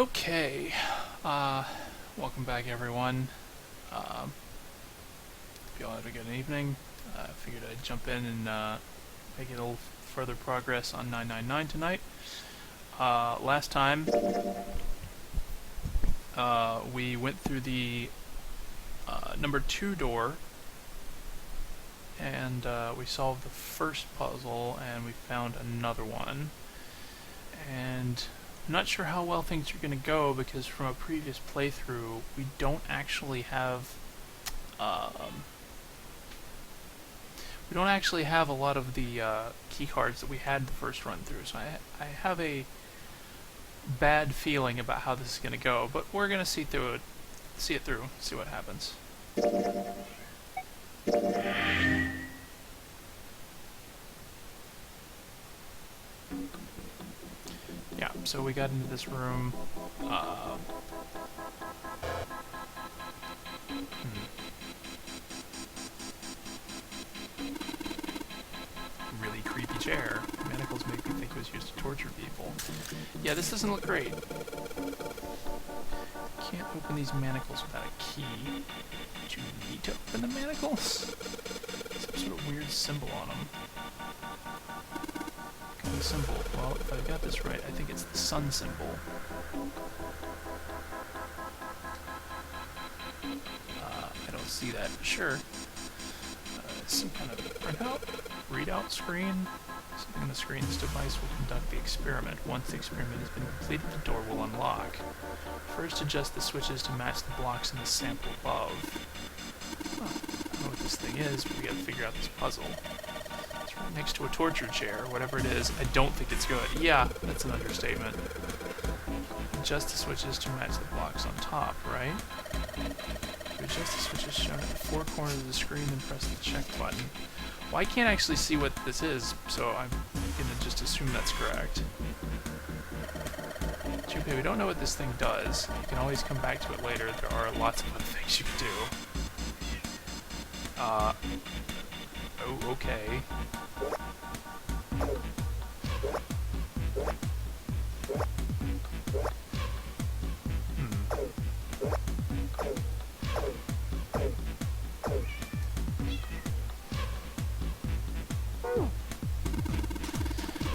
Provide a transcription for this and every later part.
Okay, welcome back everyone. Hope you all had a good evening. Figured I'd jump in and make a little further progress on 999 tonight. Last time, we went through the number 2 door, and we solved the first puzzle, and we found another one. And I'm not sure how well things are going to go because from a previous playthrough, we don't actually have a lot of the key cards that we had the first run through. So I have a bad feeling about how this is going to go, but we're going to see it through, see what happens. Yeah, so we got into this room. Really creepy chair. Manacles make me think it was used to torture people. Yeah, this doesn't look great. Can't open these manacles without a key. Do you need to open the manacles? Some sort of weird symbol on them. The symbol. Well, if I've got this right, I think it's the sun symbol. I don't see that. Sure. Some kind of printout? Readout screen? Something on the screen. This device will conduct the experiment. Once the experiment has been completed, the door will unlock. First, adjust the switches to match the blocks in the sample above. Well, I don't know what this thing is, but we gotta figure out this puzzle. Next to a torture chair, whatever it is, I don't think it's good. Yeah, that's an understatement. Adjust the switches to match the blocks on top, right? To adjust the switches shown at the 4 corners of the screen, then press the check button. Well, I can't actually see what this is, so I'm gonna just assume that's correct. Junpei, we don't know what this thing does. You can always come back to it later. There are lots of other things you can do. Oh, okay.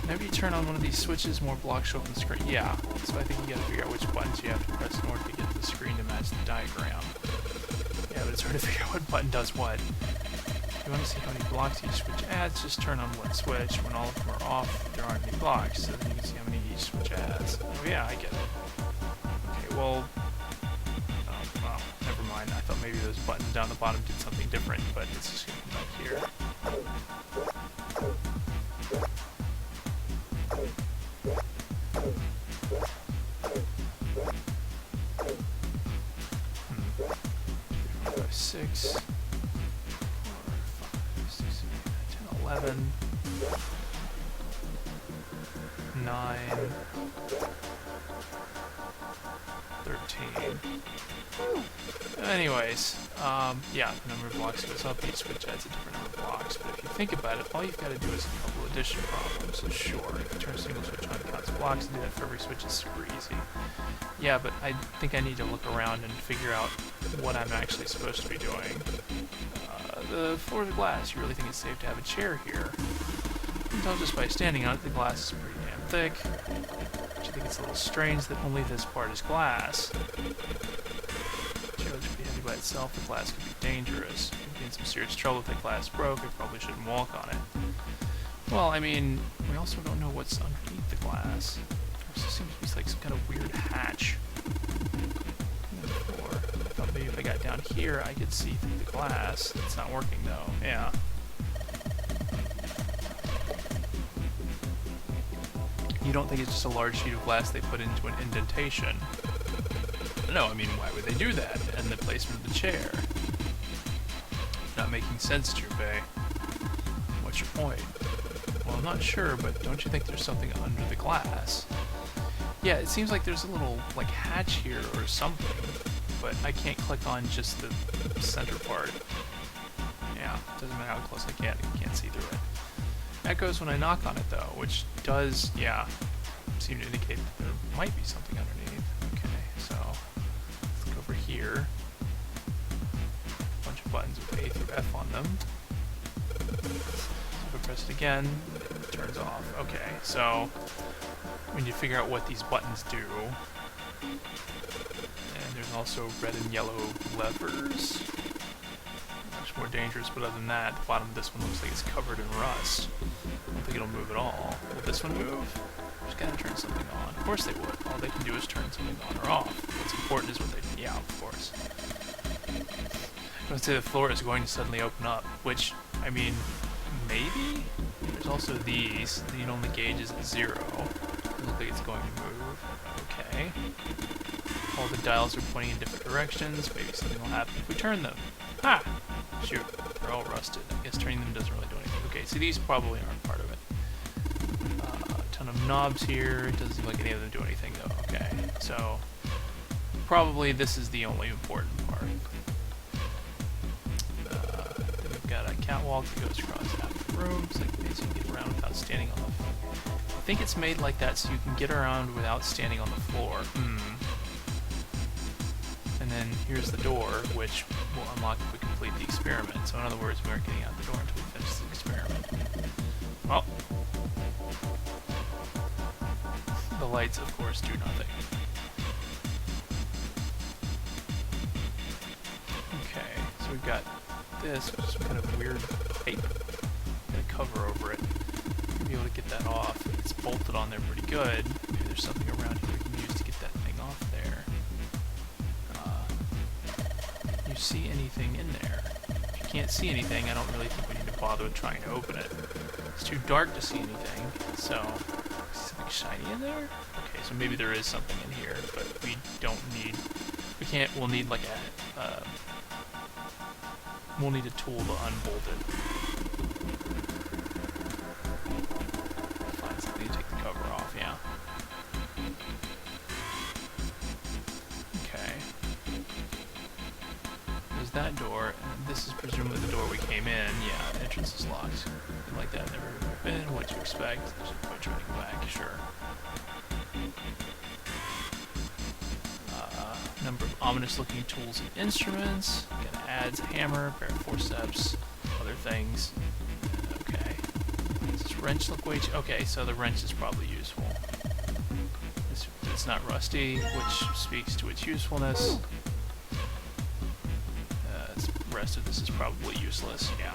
Whenever you turn on one of these switches, more blocks show up on the screen. Yeah, so I think you gotta figure out which buttons you have to press in order to get the screen to match the diagram. Yeah, but it's hard to figure out what button does what. If you want to see how many blocks each switch adds, just turn on one switch. When all of them are off, there aren't any blocks, so then you can see how many each switch adds. Oh yeah, I get it. Okay, well, never mind. I thought maybe those buttons down the bottom did something different, but it's just going to come back here. Six. 11, 9, 13. Anyways, yeah, the number of blocks goes up, each switch adds a different number of blocks, but if you think about it, all you've got to do is a couple addition problems, so sure, if you turn a single switch on, it counts blocks, and do that for every switch is super easy. Yeah, but I think I need to look around and figure out what I'm actually supposed to be doing. The floor is glass. You really think it's safe to have a chair here? You can tell just by standing on it, the glass is pretty damn thick. But you think it's a little strange that only this part is glass. The chair should be heavy by itself. The glass could be dangerous. You'd be in some serious trouble if the glass broke. You probably shouldn't walk on it. Well, I mean, we also don't know what's underneath the glass. There seems to be like some kind of weird hatch. Maybe if I got down here, I could see through the glass. It's not working though. Yeah. You don't think it's just a large sheet of glass they put into an indentation? No, I mean, why would they do that? And the placement of the chair? Not making sense, Junpei. What's your point? Well, I'm not sure, but don't you think there's something under the glass? Yeah, it seems like there's a little, like, hatch here or something. But I can't click on just the center part. Yeah, doesn't matter how close I get, I can't see through it. Echoes when I knock on it though, which does, yeah, seem to indicate that there might be something underneath. Okay, so let's go over here. A bunch of buttons with A through F on them. If I press it again, it turns off. Okay, so we need to figure out what these buttons do. And there's also red and yellow levers. Much more dangerous, but other than that, the bottom of this one looks like it's covered in rust. I don't think it'll move at all. Will this one move? Just gotta turn something on. Of course they would. All they can do is turn something on or off. What's important is what they do. Yeah, of course. I would say the floor is going to suddenly open up, which, I mean, maybe? There's also these. The only gauge is at 0. Doesn't look like it's going to move. Okay. All the dials are pointing in different directions. Maybe something will happen if we turn them. Ha! Shoot. They're all rusted. I guess turning them doesn't really do anything. Okay, so these probably aren't part of it. A ton of knobs here. It doesn't seem like any of them do anything, though. Okay, so probably this is the only important part. Then we've got a catwalk that goes across half the room, so you can get around without standing on the floor. I think it's made like that so you can get around without standing on the floor. And then here's the door, which will unlock if we complete the experiment. So in other words, we aren't getting out the door until we finish the experiment. Well, the lights, of course, do nothing. Okay, so we've got this, which is some kind of weird tape. Got a cover over it. Be able to get that off. It's bolted on there pretty good. Maybe there's something around here we can use to get that thing off there. You see anything in there? If you can't see anything, I don't really think we need to bother with trying to open it. It's too dark to see anything, so... Is something shiny in there? Okay, so maybe there is something in here, but we don't need... We'll need like a... we'll need a tool to unbolt it. Find something to take the cover off, yeah. That door, and this is presumably the door we came in. Yeah, entrance is locked. Something like that never been. What you expect? There's no point trying to go back, sure. Number of ominous looking tools and instruments. Got adds, a hammer, a pair of forceps, other things. Okay. Does this wrench look way okay, so the wrench is probably useful. It's not rusty, which speaks to its usefulness. The rest of this is probably useless, yeah.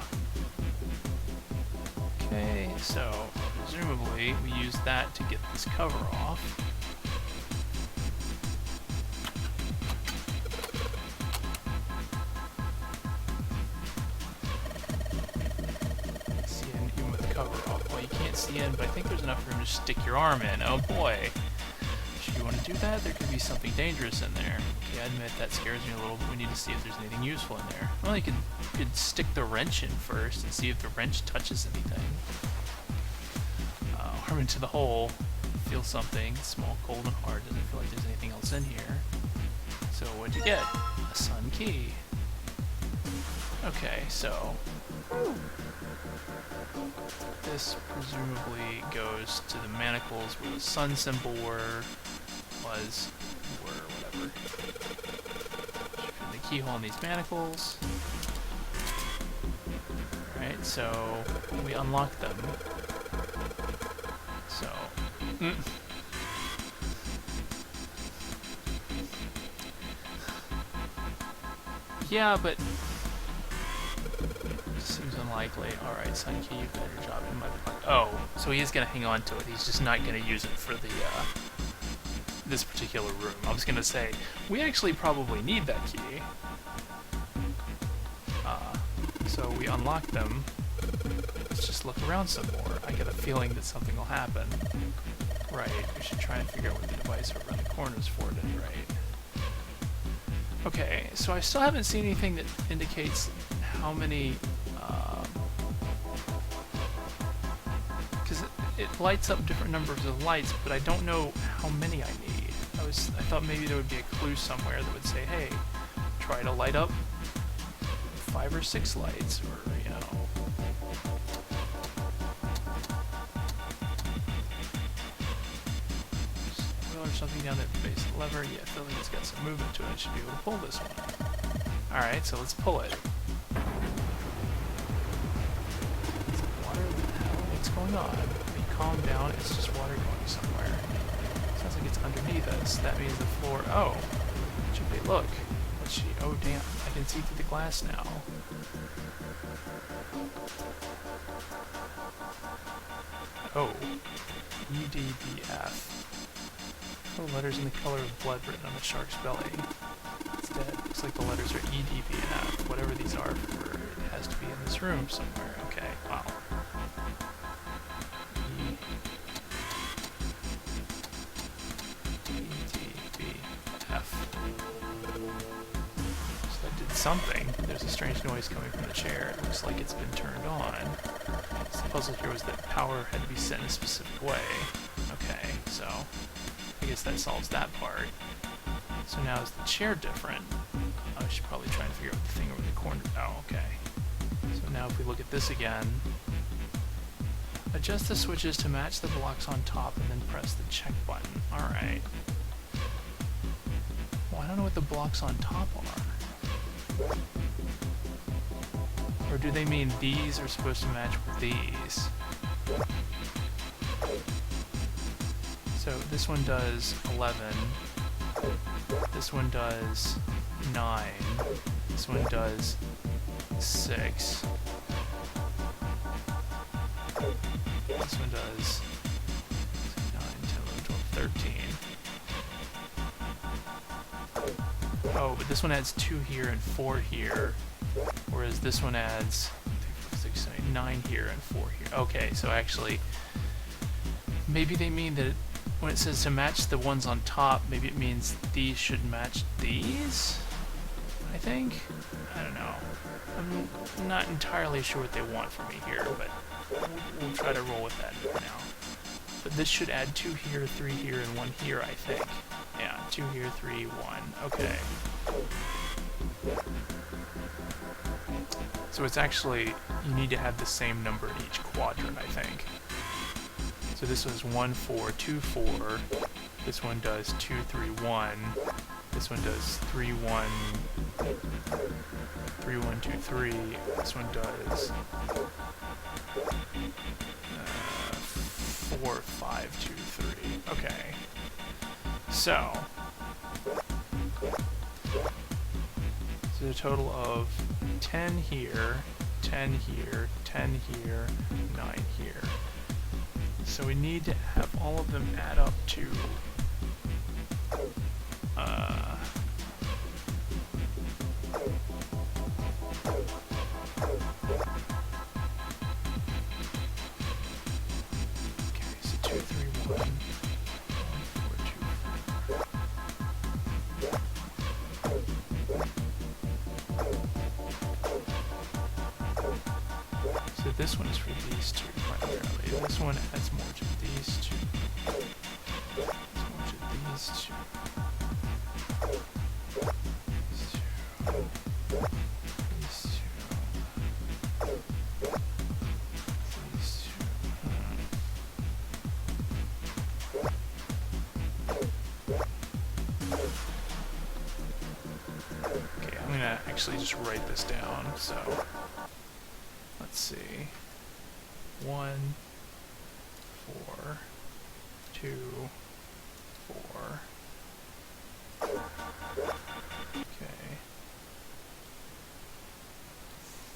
Okay, so presumably we use that to get this cover off. See in even with the cover off. Well, you can't see in, but I think there's enough room to stick your arm in. Oh boy. Should you want to do that? There could be something dangerous in there. Okay, I admit that scares me a little, but we need to see if there's anything useful in there. Well, you could stick the wrench in first and see if the wrench touches anything. Arm into the hole, feel something, small, cold, and hard. Doesn't feel like there's anything else in here. So what'd you get? A sun key. Okay, so this presumably goes to the manacles where the sun symbol were, whatever. Should the keyhole in these manacles. Alright, so we unlock them. So, yeah, but seems unlikely. Alright, Sun Key, you've done your job in my pocket. Oh, so he is going to hang on to it. He's just not going to use it for the, this particular room. I was going to say, we actually probably need that key. So we unlock them. Let's just look around some more. I get a feeling that something will happen. Right, we should try and figure out what the device over in the corner is for at any rate. Okay, so I still haven't seen anything that indicates how many, because it lights up different numbers of lights, but I don't know how many I need. I thought maybe there would be a clue somewhere that would say, hey, try to light up 5 or 6 lights, or, you know. What or something down at the base of the lever. Yeah, I feel like it's got some movement to it. I should be able to pull this one. Alright, so let's pull it. Is it water? What the hell? What's going on? Let me calm down. It's just water going somewhere. Sounds like it's underneath us. That means the floor... Oh! Should they look? What's she... Oh, damn. I can see through the glass now. Oh. EDBF. Oh, letters in the color of blood written on the shark's belly. It's dead. Looks like the letters are EDBF. Whatever these are for, it has to be in this room somewhere. Okay, wow. EDBF. So that did something. There's a strange noise coming from the chair. It looks like it's been turned on. So the puzzle here was that power had to be set in a specific way. Okay, so I guess that solves that part. So now is the chair different? I should probably try and figure out the thing over the corner. Oh, okay. So now if we look at this again, adjust the switches to match the blocks on top and then press the check button. Alright. Well, I don't know what the blocks on top are. Or do they mean these are supposed to match with these? So this one does 11, this one does 9, this one does 6, this one does 9, 10, 11, 12, 13. Oh, but this one adds 2 here and 4 here, whereas this one adds 3, 4, 6, 7, 9 here and 4 here. Okay, so actually, maybe they mean that when it says to match the ones on top, maybe it means these should match these? I think? I don't know. I'm not entirely sure what they want from me here, but we'll try to roll with that for now. But this should add 2 here, 3 here, and 1 here, I think. Yeah, 2 here, 3, 1. Okay. So it's actually, you need to have the same number in each quadrant, I think. So this was 1, 4, 2, 4. This one does 2, 3, 1. This one does 3, 1, 3, 1, 2, 3. This one does 4, 5, 2, 3. Okay. So a total of 10 here, 10 here, 10 here, 9 here. So we need to have all of them add up to okay, so 2, 3, 1, 1, 4, 2, 4. So this one is for these two primarily. This one adds more to these two. Adds more to these two. These two. These two. These two. Okay, I'm gonna actually just write this down, so let's see. 1, 4, 2, 4. Okay.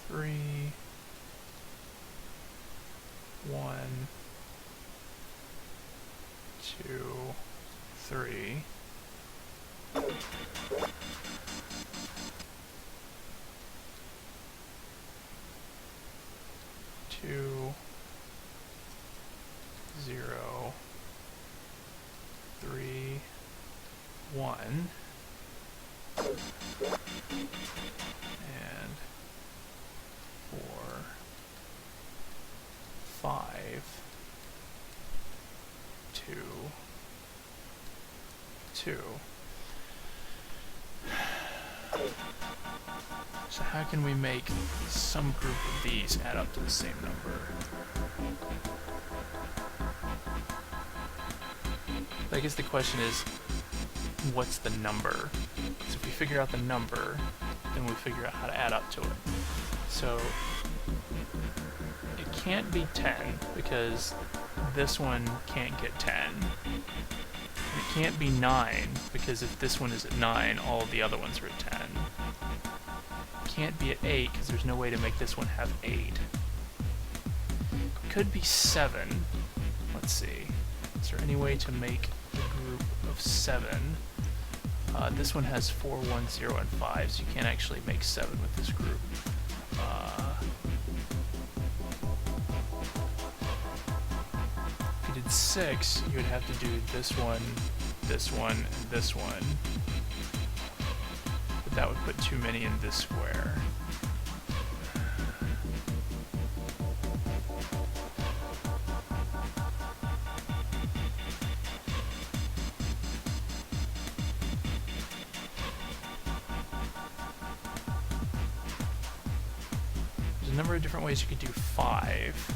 3, 1, 2, 3. 2, 0, 3, 1, and 4, 5, 2, 2. So how can we make some group of these add up to the same number? So I guess the question is, what's the number? So if we figure out the number, then we figure out how to add up to it. So it can't be 10 because this one can't get 10. And it can't be 9 because if this one is at 9, all of the other ones are at 10. It can't be at 8 because there's no way to make this one have 8. It could be 7. Let's see. Is there any way to make a group of 7? This one has 4, 1, 0, and 5, so you can't actually make 7 with this group. If you did 6, you would have to do this one, and this one. But that would put too many in this square. There's a number of different ways you could do 5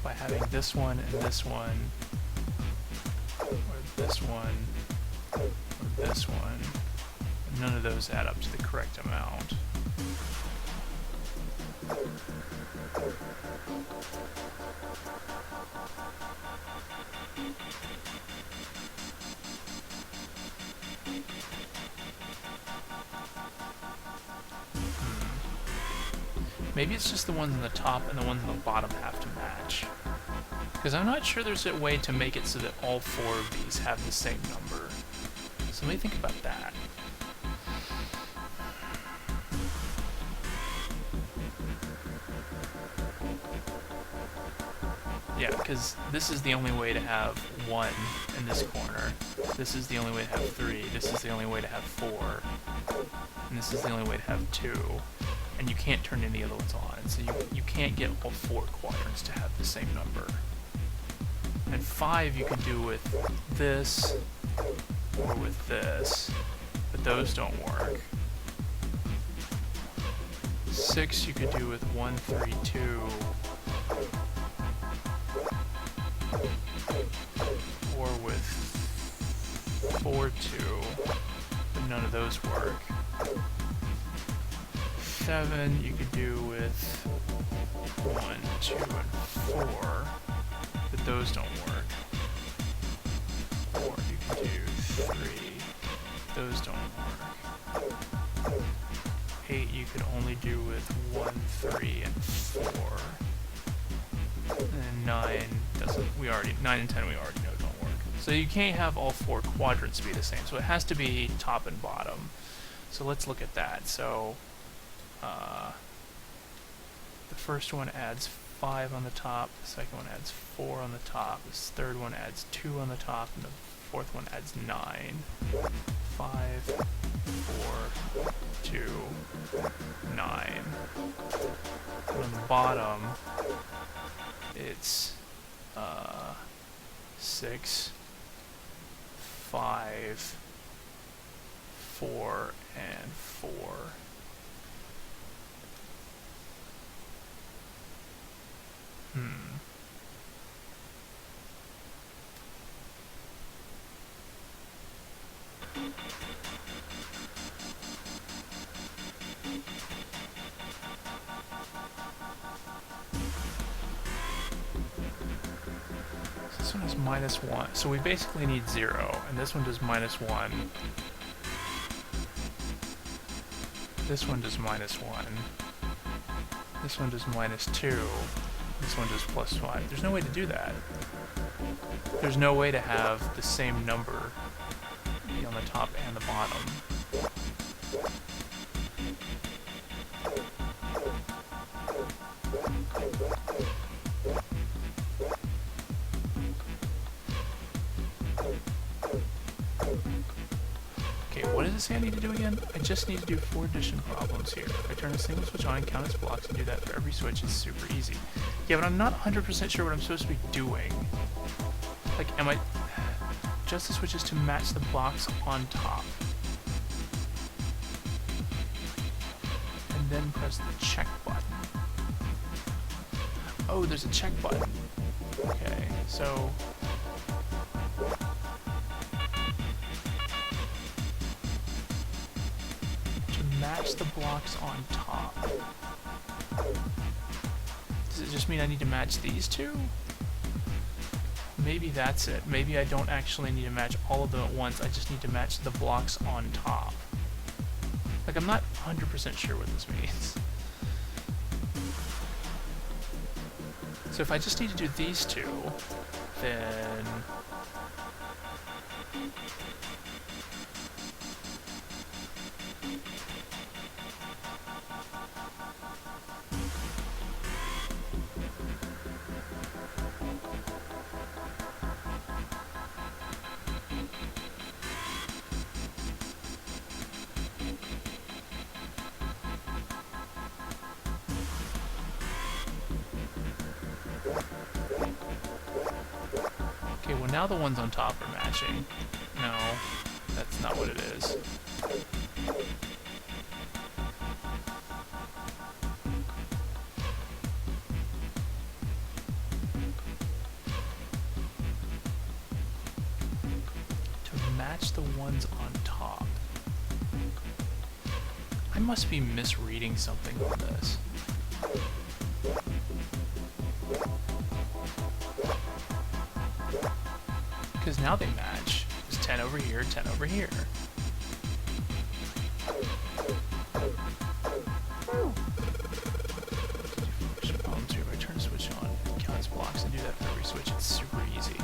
by having this one and this one, or this one, or this one. And none of those add up to the correct amount. Maybe it's just the ones on the top and the ones on the bottom have to match. Because I'm not sure there's a way to make it so that all 4 of these have the same number. So let me think about that. Yeah, because this is the only way to have 1 in this corner. This is the only way to have 3. This is the only way to have 4. And this is the only way to have 2. And you can't turn any other ones on. So you can't get all 4 quadrants to have the same number. And 5 you can do with this or with this, but those don't work. 6 you could do with 1, 3, 2. Or with 4, 2, but none of those work. 7 you could do with 1, 2, and 4, but those don't work. 4 you could do 3, those don't work. 8 you could only do with 1, 3, and 4. And 9 doesn't, 9 and 10 we already know don't work. So you can't have all 4 quadrants be the same, so it has to be top and bottom. So let's look at that. So the first one adds 5 on the top, the second one adds 4 on the top, this third one adds 2 on the top, and the fourth one adds 9. 5, 4, 2, 9. And on the bottom, it's 6, 5, 4, and 4. This one is -1, so we basically need 0, and this one does -1. This one does -1. This one does -2. This one does +5. There's no way to do that. There's no way to have the same number be on the top and the bottom. Okay, what does it say I need to do again? I just need to do 4 addition problems here. If I turn a single switch on and count its blocks and do that for every switch, it's super easy. Yeah, but I'm not 100% sure what I'm supposed to be doing. Like, am I... Adjust the switches to match the blocks on top. And then press the check button. Oh, there's a check button. Okay, so... match the blocks on top. Does it just mean I need to match these two? Maybe that's it. Maybe I don't actually need to match all of them at once, I just need to match the blocks on top. Like, I'm not 100% sure what this means. So if I just need to do these two, then... Okay, well now the ones on top are matching. No, that's not what it is. To match the ones on top. I must be misreading something on this. Because now they match. It's 10 over here, 10 over here. Problems here. If I turn a switch on, count as blocks, and do that for every switch, it's super easy.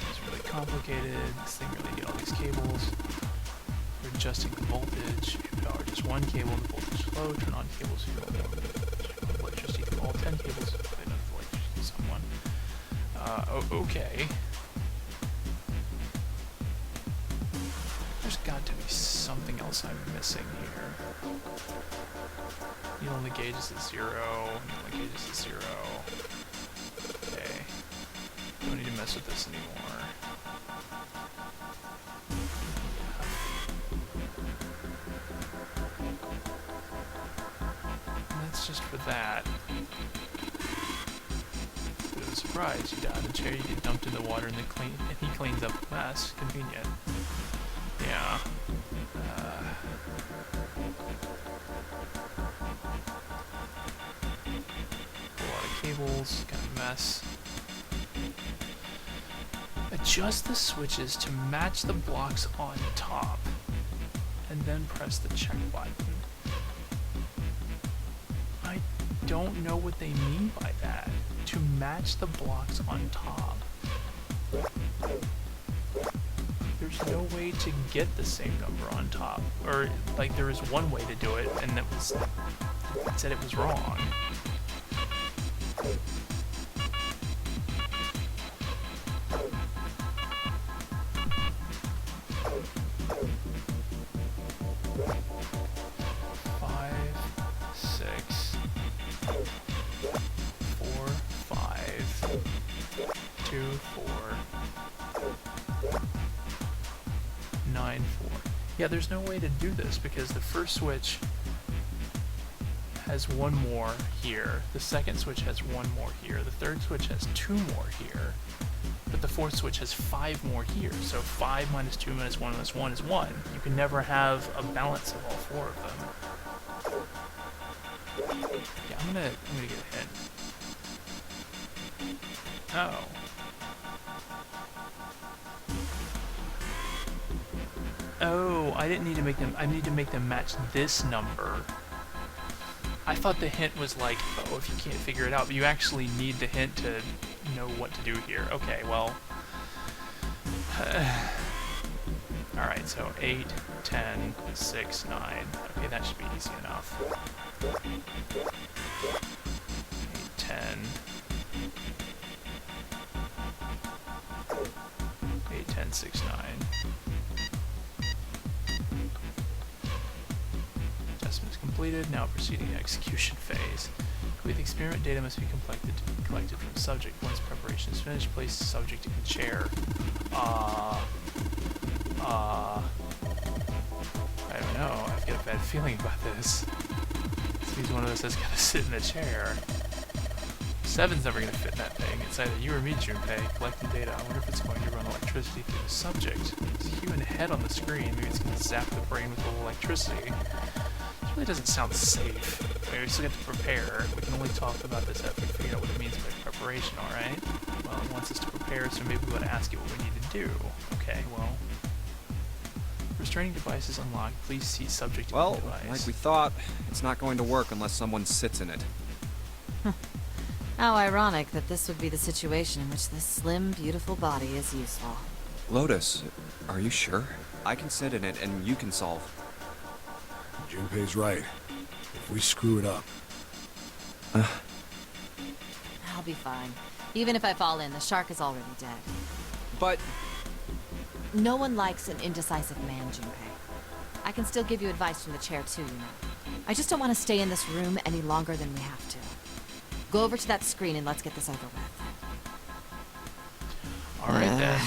It's really complicated. This thing really needs all these cables. For adjusting the voltage, if you power just one cable and the voltage is low, turn on cables if you don't want electricity to all 10 cables, put enough electricity to someone. Okay. There's got to be something else I'm missing here. Needle on the gauge is at 0. Needle on the gauge is at 0. Okay. Don't need to mess with this anymore. Just for that. Bit of a surprise. You die in the chair, you get dumped in the water, and he cleans up the mess. Convenient. Yeah. A lot of cables, kind of mess. Adjust the switches to match the blocks on top, and then press the check button. Don't know what they mean by that. To match the blocks on top. There's no way to get the same number on top. Or, like, there is one way to do it, and it said it was wrong. Yeah, there's no way to do this because the first switch has one more here, the second switch has one more here, the third switch has two more here, but the fourth switch has 5 more here, so 5 minus 2 minus 1 minus 1 is 1. You can never have a balance of all 4 of them. Yeah, I'm gonna get a hint. Oh. Oh, I didn't need to make them, I need to make them match this number. I thought the hint was like, oh, if you can't figure it out, but you actually need the hint to know what to do here. Okay, well. Alright, so 8, 10, 6, 9. Okay, that should be easy enough. 8, 10. 8, 10, 6, 9. Adjustment is completed. Now proceeding to execution phase. Complete the experiment. Data must be collected from the subject. Once preparation is finished, place the subject in the chair. I don't know. I've got a bad feeling about this. This means one of us has got to sit in the chair. 7's never gonna fit in that thing. It's either you or me, Junpei, collecting data. I wonder if it's going to run electricity through the subject. It's a human head on the screen. Maybe it's gonna zap the brain with a little electricity. It really doesn't sound safe. I mean, we still have to prepare. We can only talk about this after we figure out what it means by preparation, alright? Well, it wants us to prepare, so maybe we want to ask it what we need to do. Okay, well... Restraining device is unlocked. Please see subject to Well, device. like we thought, it's not going to work unless someone sits in it. How ironic that this would be the situation in which this slim, beautiful body is useful. Lotus, are you sure? I can sit in it and you can solve. Junpei's right. If we screw it up... I'll be fine. Even if I fall in, the shark is already dead. But... No one likes an indecisive man, Junpei. I can still give you advice from the chair too, you know. I just don't want to stay in this room any longer than we have to. Go over to that screen and let's get this over with. Alright then.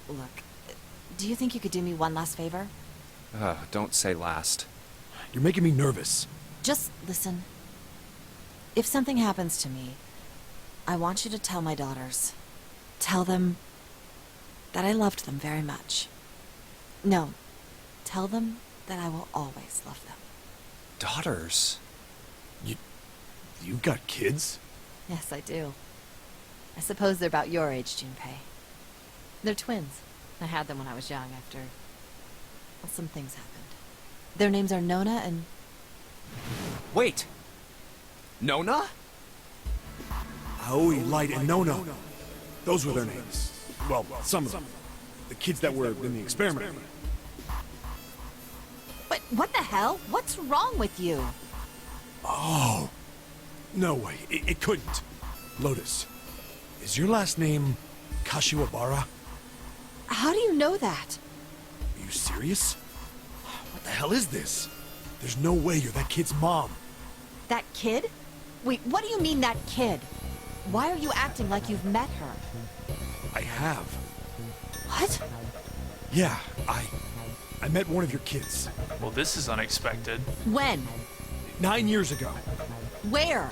Look, do you think you could do me one last favor? don't say last. You're making me nervous. Just listen. If something happens to me, I want you to tell my daughters. Tell them that I loved them very much. No, tell them that I will always love them. Daughters? You've got kids? Yes, I do. I suppose they're about your age, Junpei. They're twins. I had them when I was young after... well, some things happened. Their names are Nona and... Wait! Nona? Aoi, Light, and Nona. Those were their names. Well, some of them. The kids that were in the experiment. But what the hell? What's wrong with you? Oh. No way. It couldn't. Lotus, is your last name Kashiwabara? How do you know that? Are you serious? What the hell is this? There's no way you're that kid's mom. That kid? Wait, what do you mean, that kid? Why are you acting like you've met her? I have. What? Yeah, I met one of your kids. Well, this is unexpected. When? 9 years ago. Where?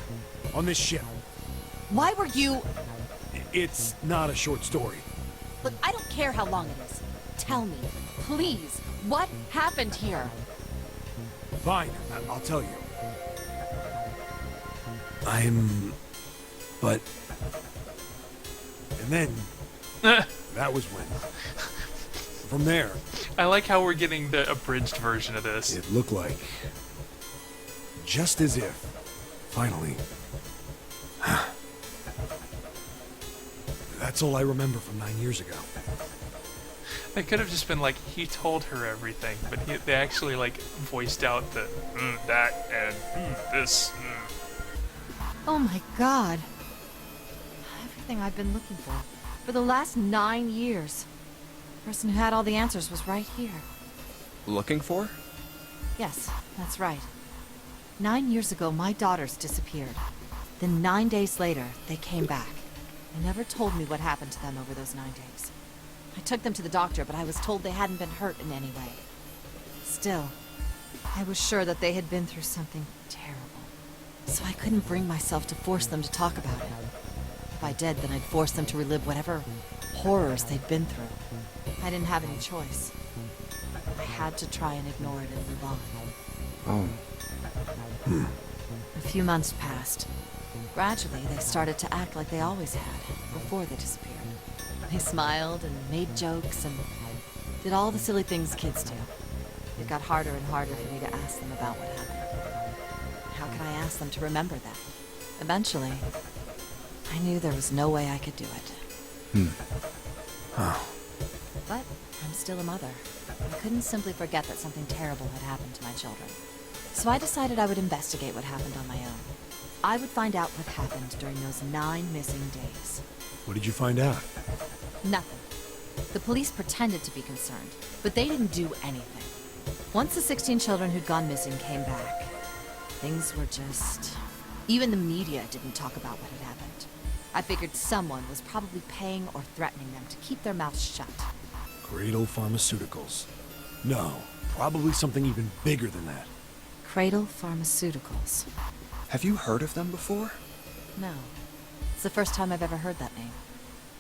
On this ship. Why were you... It's not a short story. Look, I don't care how long it is. Tell me, please, what happened here? Fine, I'll tell you. But... And then... that was when. From there... I like how we're getting the abridged version of this. It looked like... just as if... finally... That's all I remember from 9 years ago. It could have just been like, he told her everything, but they actually, like, voiced out the, that, and, this, Oh my god. Everything I've been looking for the last 9 years. The person who had all the answers was right here. Looking for? Yes, that's right. 9 years ago, my daughters disappeared. Then 9 days later, they came back. They never told me what happened to them over those 9 days. I took them to the doctor, but I was told they hadn't been hurt in any way. Still, I was sure that they had been through something terrible. So I couldn't bring myself to force them to talk about it. If I did, then I'd force them to relive whatever horrors they'd been through. I didn't have any choice. I had to try and ignore it and move on. Oh. A few months passed. Gradually, they started to act like they always had, before they disappeared. They smiled and made jokes and did all the silly things kids do. It got harder and harder for me to ask them about what happened. How could I ask them to remember that? Eventually, I knew there was no way I could do it. But I'm still a mother. I couldn't simply forget that something terrible had happened to my children. So I decided I would investigate what happened on my own. I would find out what happened during those 9 missing days. What did you find out? Nothing. The police pretended to be concerned, but they didn't do anything. Once the 16 children who'd gone missing came back, things were just... Even the media didn't talk about what had happened. I figured someone was probably paying or threatening them to keep their mouths shut. Cradle Pharmaceuticals. No, probably something even bigger than that. Cradle Pharmaceuticals. Have you heard of them before? No. It's the first time I've ever heard that name.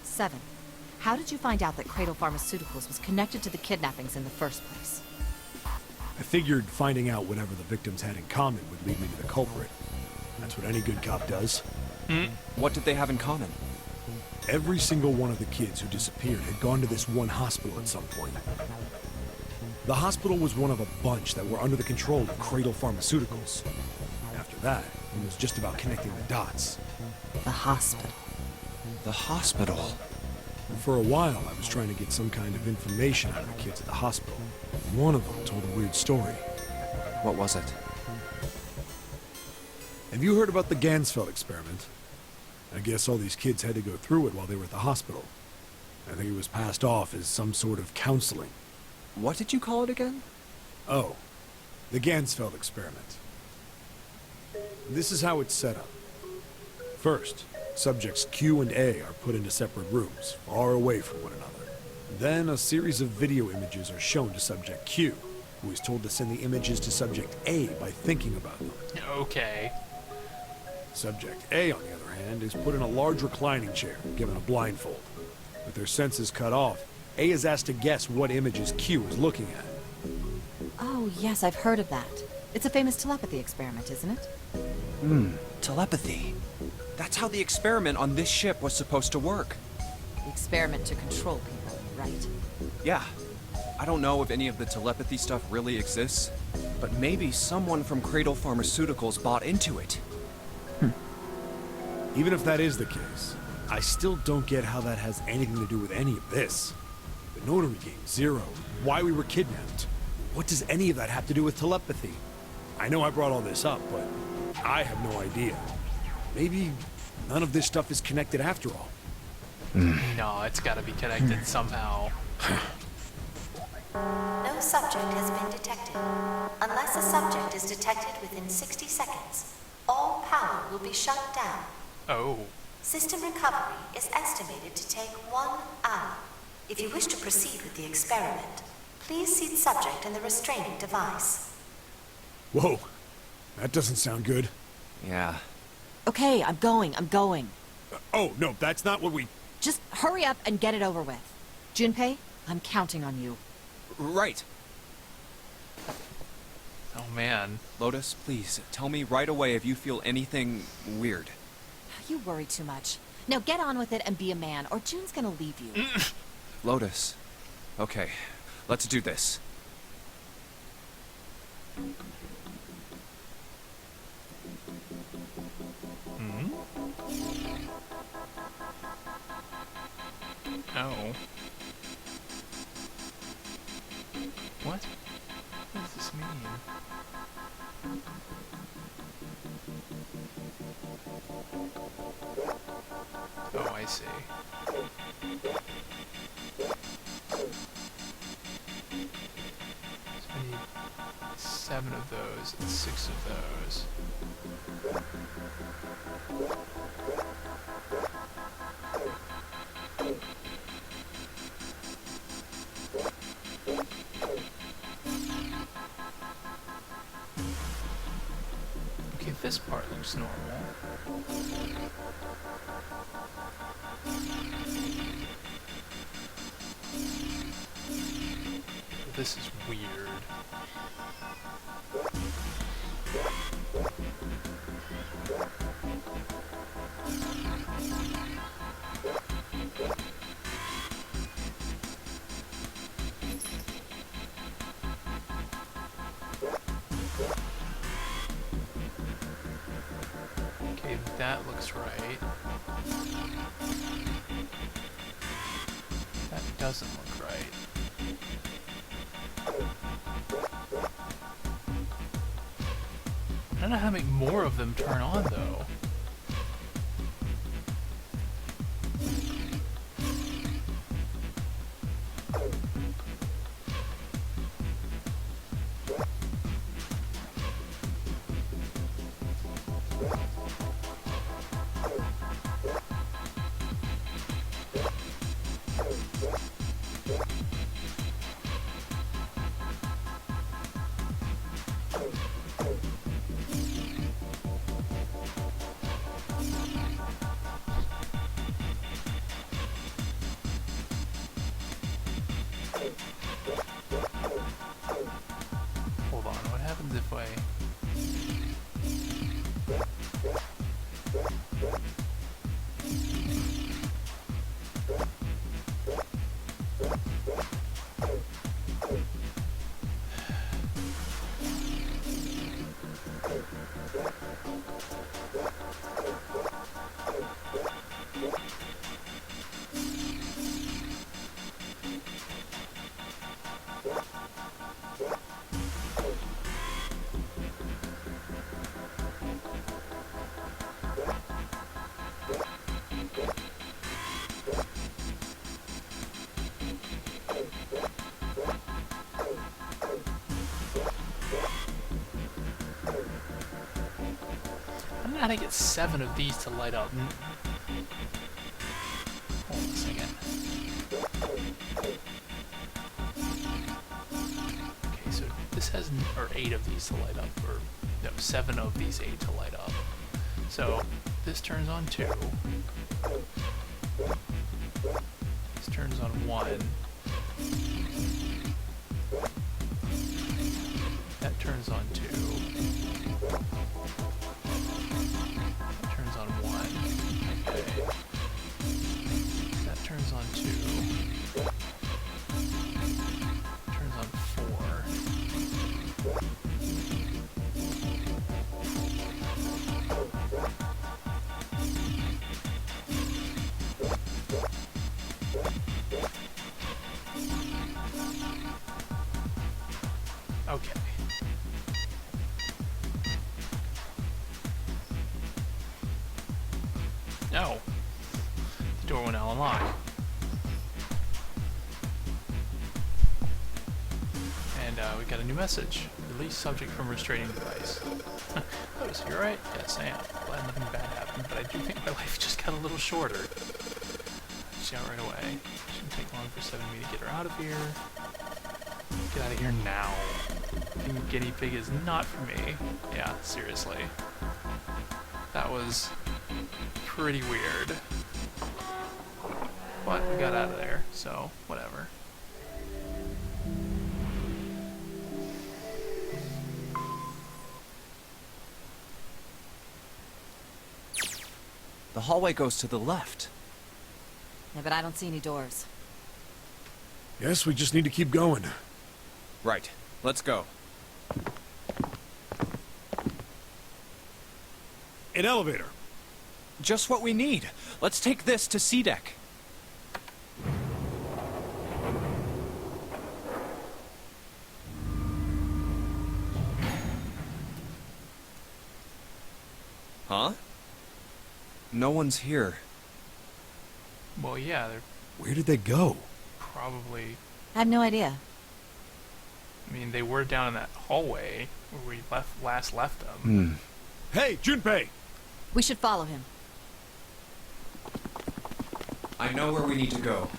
7. How did you find out that Cradle Pharmaceuticals was connected to the kidnappings in the first place? I figured finding out whatever the victims had in common would lead me to the culprit. That's what any good cop does. What did they have in common? Every single one of the kids who disappeared had gone to this one hospital at some point. The hospital was one of a bunch that were under the control of Cradle Pharmaceuticals. After that, it was just about connecting the dots. The hospital. The hospital. For a while, I was trying to get some kind of information out of the kids at the hospital. One of them told a weird story. What was it? Have you heard about the Gansfeld experiment? I guess all these kids had to go through it while they were at the hospital. I think it was passed off as some sort of counseling. What did you call it again? Oh, the Gansfeld experiment. This is how it's set up. First, subjects Q and A are put into separate rooms, far away from one another. Then a series of video images are shown to subject Q, who is told to send the images to subject A by thinking about them. Okay. Subject A, on the other hand, is put in a large reclining chair, given a blindfold. With their senses cut off, A is asked to guess what images Q is looking at. Oh, yes, I've heard of that. It's a famous telepathy experiment, isn't it? Telepathy. That's how the experiment on this ship was supposed to work. The experiment to control people, right? Yeah. I don't know if any of the telepathy stuff really exists, but maybe someone from Cradle Pharmaceuticals bought into it. Even if that is the case, I still don't get how that has anything to do with any of this. The notary game, Zero, why we were kidnapped. What does any of that have to do with telepathy? I know I brought all this up, but I have no idea. Maybe none of this stuff is connected after all. No, it's got to be connected somehow. No subject has been detected. Unless a subject is detected within 60 seconds, all power will be shut down. Oh. System recovery is estimated to take 1 hour. If you wish to proceed with the experiment, please seat subject in the restraining device. Whoa, that doesn't sound good. Yeah. Okay, I'm going. Oh, no, that's not what we... Just hurry up and get it over with. Junpei, I'm counting on you. Right. Oh, man. Lotus, please, tell me right away if you feel anything weird. You worry too much. Now get on with it and be a man, or June's gonna leave you. Lotus. Okay, let's do this. Oh. What? What does this mean? Oh, I see. So I need 7 of those and 6 of those. Okay, this part looks normal. This is weird. Okay, that looks right. That doesn't look right. I don't know how to make more of them turn on, though. gotta get 7 of these to light up. Hold on a second. Okay, so this has, or 8 of these to light up, or no, 7 of these 8 to light up. So this turns on 2. This turns on 1. That turns on 2. That turns on 1. Okay. That turns on 2. Turns on 4. Okay. No. The door will now unlock. And we got a new message. Release subject from restraining device. Oh, so you're right? Yes, I am. Glad nothing bad happened, but I do think my life just got a little shorter. She's out right away. Shouldn't take long for 7 me to get her out of here. Get out of here now. Being a guinea pig is not for me. Yeah, seriously. That was pretty weird. But we got out of there, so whatever. The hallway goes to the left. Yeah, but I don't see any doors. Guess we just need to keep going. Right. Let's go. An elevator. Just what we need. Let's take this to C-Deck. Huh? No one's here. Well, yeah, they're Where did they go? probably... I have no idea. I mean, they were down in that hallway where we last left them. Hey, Junpei! We should follow him. I know where we need to go.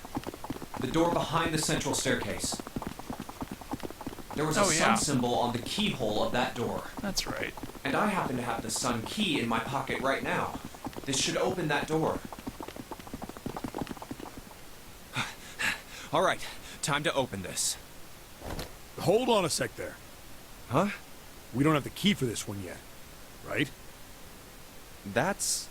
The door behind the central staircase. There was a Oh, yeah. sun symbol on the keyhole of that door. That's right. And I happen to have the sun key in my pocket right now. This should open that door. All right, time to open this. Hold on a sec there. Huh? We don't have the key for this one yet, right? That's...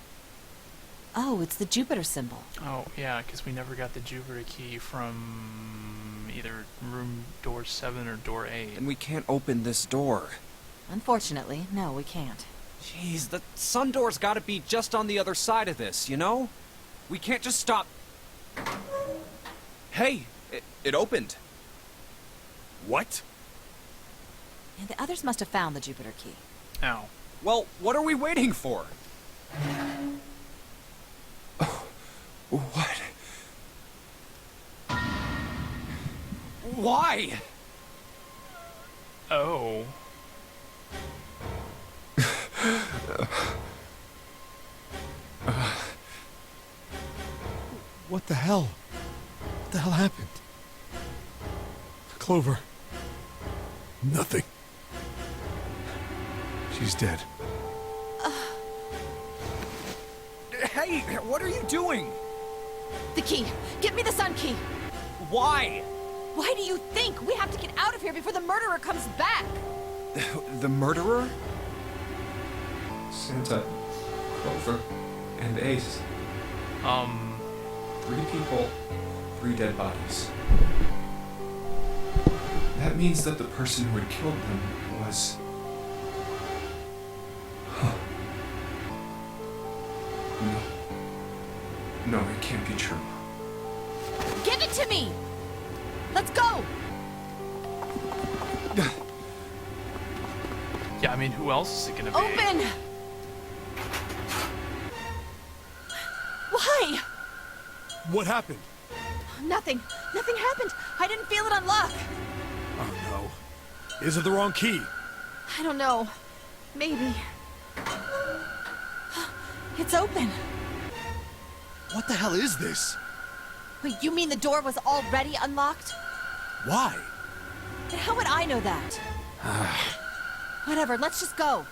Oh, it's the Jupiter symbol. Oh, yeah, because we never got the Jupiter key from either room door 7 or door 8. And we can't open this door. Unfortunately, no, we can't. Jeez, the sun door's gotta be just on the other side of this, you know? We can't just stop... Hey, it opened. What? And the others must have found the Jupiter key. Ow. Well, what are we waiting for? Oh, what? Why? Oh. What the hell? What the hell happened? Clover. Nothing. She's dead. Hey, what are you doing? The key! Get me the sun key! Why? Why do you think? We have to get out of here before the murderer comes back! The murderer? Santa, Clover, and Ace. 3 people, 3 dead bodies. That means that the person who had killed them was... Huh. No, it can't be true. Give it to me! Let's go! Yeah, I mean, who else is it gonna be? Open! Why? What happened? Nothing. Nothing happened. I didn't feel it unlock. Oh no. Is it the wrong key? I don't know. Maybe. It's open. What the hell is this? Wait, you mean the door was already unlocked? Why? And how would I know that? Whatever, let's just go.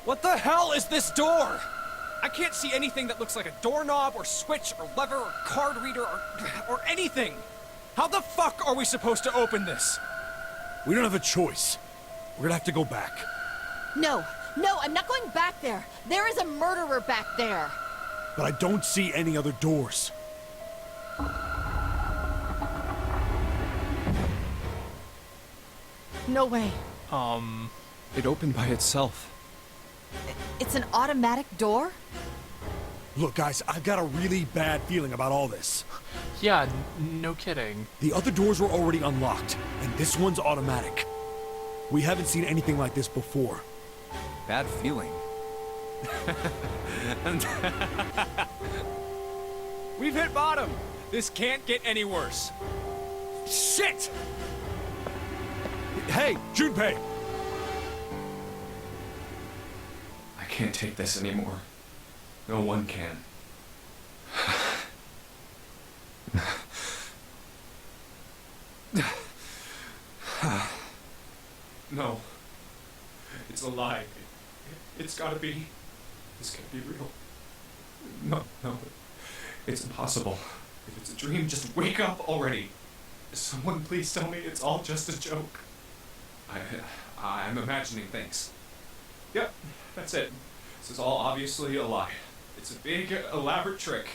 What the hell is this door? I can't see anything that looks like a doorknob or switch or lever or card reader or anything. How the fuck are we supposed to open this? We don't have a choice. We're gonna have to go back. No, I'm not going back there. There is a murderer back there. But I don't see any other doors. No way. It opened by itself. It's an automatic door? Look, guys, I've got a really bad feeling about all this. Yeah, no kidding. The other doors were already unlocked, and this one's automatic. We haven't seen anything like this before. Bad feeling. We've hit bottom. This can't get any worse. Shit! Hey, Junpei! I can't take this anymore. No one can. No. It's a lie. It's gotta be. This can't be real. No. It's impossible. If it's a dream, just wake up already. Someone please tell me it's all just a joke. I'm imagining things. Yep, that's it. This is all obviously a lie. It's a big, elaborate trick.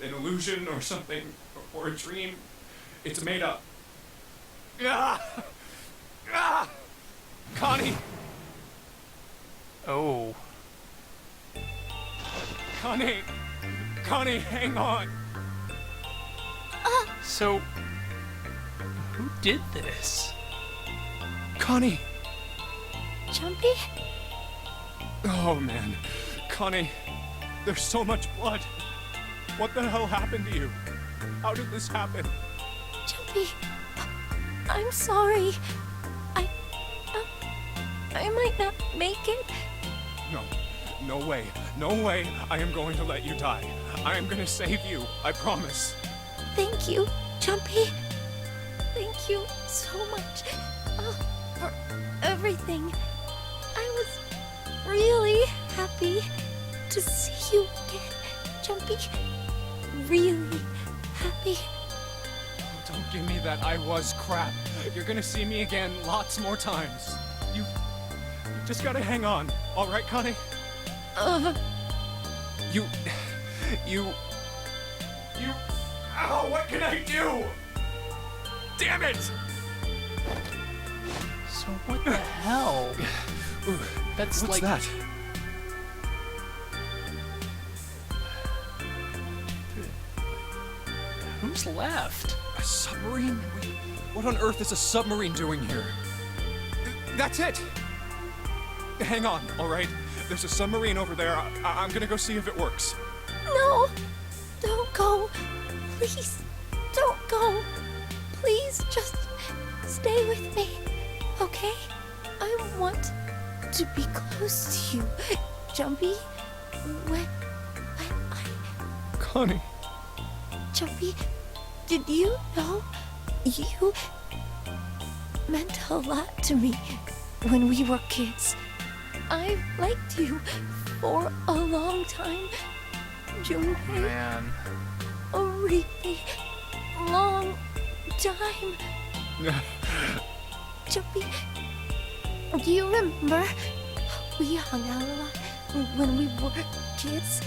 An illusion or something, or a dream. It's made up. Ah! Ah! Connie! Oh. Connie, hang on! So, who did this? Connie! Jumpy? Oh man, Connie, there's so much blood. What the hell happened to you? How did this happen? Jumpy, I'm sorry. I might not make it. No way, I am going to let you die. I am gonna save you, I promise. Thank you, Jumpy. Thank you so much for everything. I was really happy to see you again, Jumpy. Really happy. Don't give me that I was crap. You're gonna see me again lots more times. You just gotta hang on, alright, Connie? You... Ow, what can I do? Damn it! So what the hell? That's What's like... that? Who's left? A submarine? What on earth is a submarine doing here? That's it! Hang on, alright? There's a submarine over there. I'm gonna go see if it works. No, don't go. Please, don't go. Please, just stay with me, okay? I want to be close to you, Jumpy. When I... Connie. Jumpy, did you know you meant a lot to me when we were kids? I've liked you for a long time, Junpei. Man. A really long time. Jumpy, do you remember we hung out a lot when we were kids?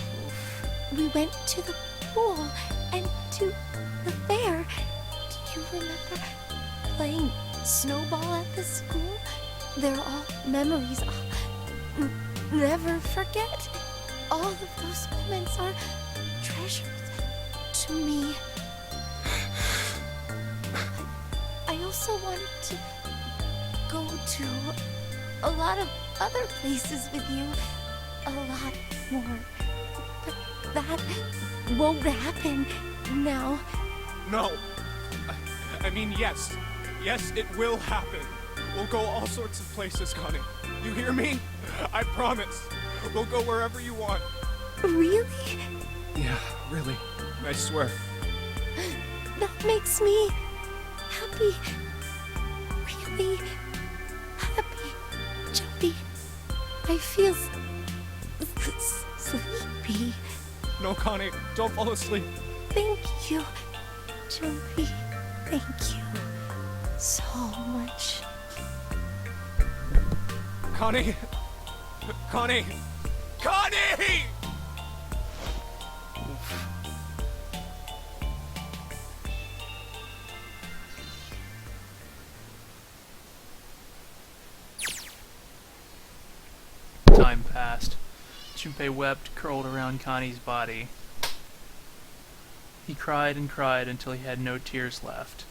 We went to the pool and to the fair. Do you remember playing snowball at the school? They're all memories I'll never forget. All of those moments are treasures to me. I also wanted to go to a lot of other places with you. A lot more. But that won't happen now. No. I mean, yes. Yes, it will happen. We'll go all sorts of places, Connie. You hear me? I promise. We'll go wherever you want. Really? Yeah, really. I swear. That makes me happy. Really happy. Jumpy. I feel sleepy. No, Connie, don't fall asleep. Thank you, Jumpy. Thank you so much. Connie! Connie! Connie! Time passed. Junpei wept, curled around Connie's body. He cried and cried until he had no tears left.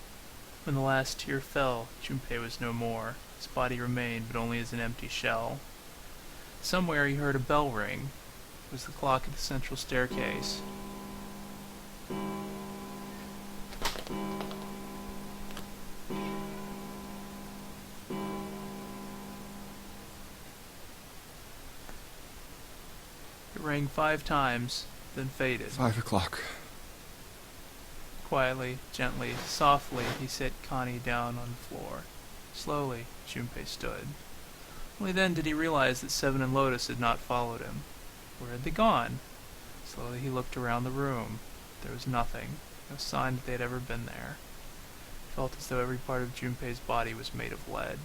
When the last tear fell, Junpei was no more. His body remained, but only as an empty shell. Somewhere he heard a bell ring. It was the clock at the central staircase. It rang 5 times, then faded. 5 o'clock. Quietly, gently, softly, he set Connie down on the floor. Slowly, Junpei stood. Only then did he realize that Seven and Lotus had not followed him. Where had they gone? Slowly he looked around the room. There was nothing, no sign that they had ever been there. He felt as though every part of Junpei's body was made of lead.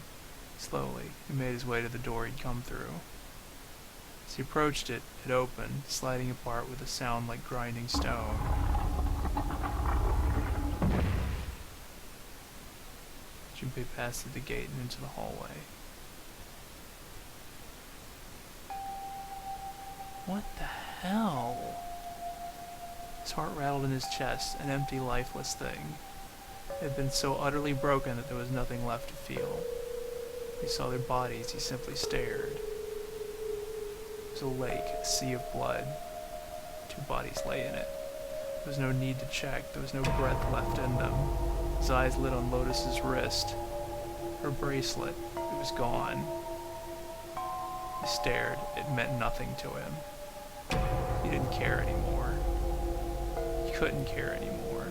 Slowly, he made his way to the door he'd come through. As he approached it, it opened, sliding apart with a sound like grinding stone. Junpei passed through the gate and into the hallway. What the hell? His heart rattled in his chest, an empty, lifeless thing. It had been so utterly broken that there was nothing left to feel. He saw their bodies, he simply stared. It was a lake, a sea of blood. 2 bodies lay in it. There was no need to check, there was no breath left in them. His eyes lit on Lotus's wrist. Her bracelet, it was gone. He stared, it meant nothing to him. He didn't care anymore. He couldn't care anymore.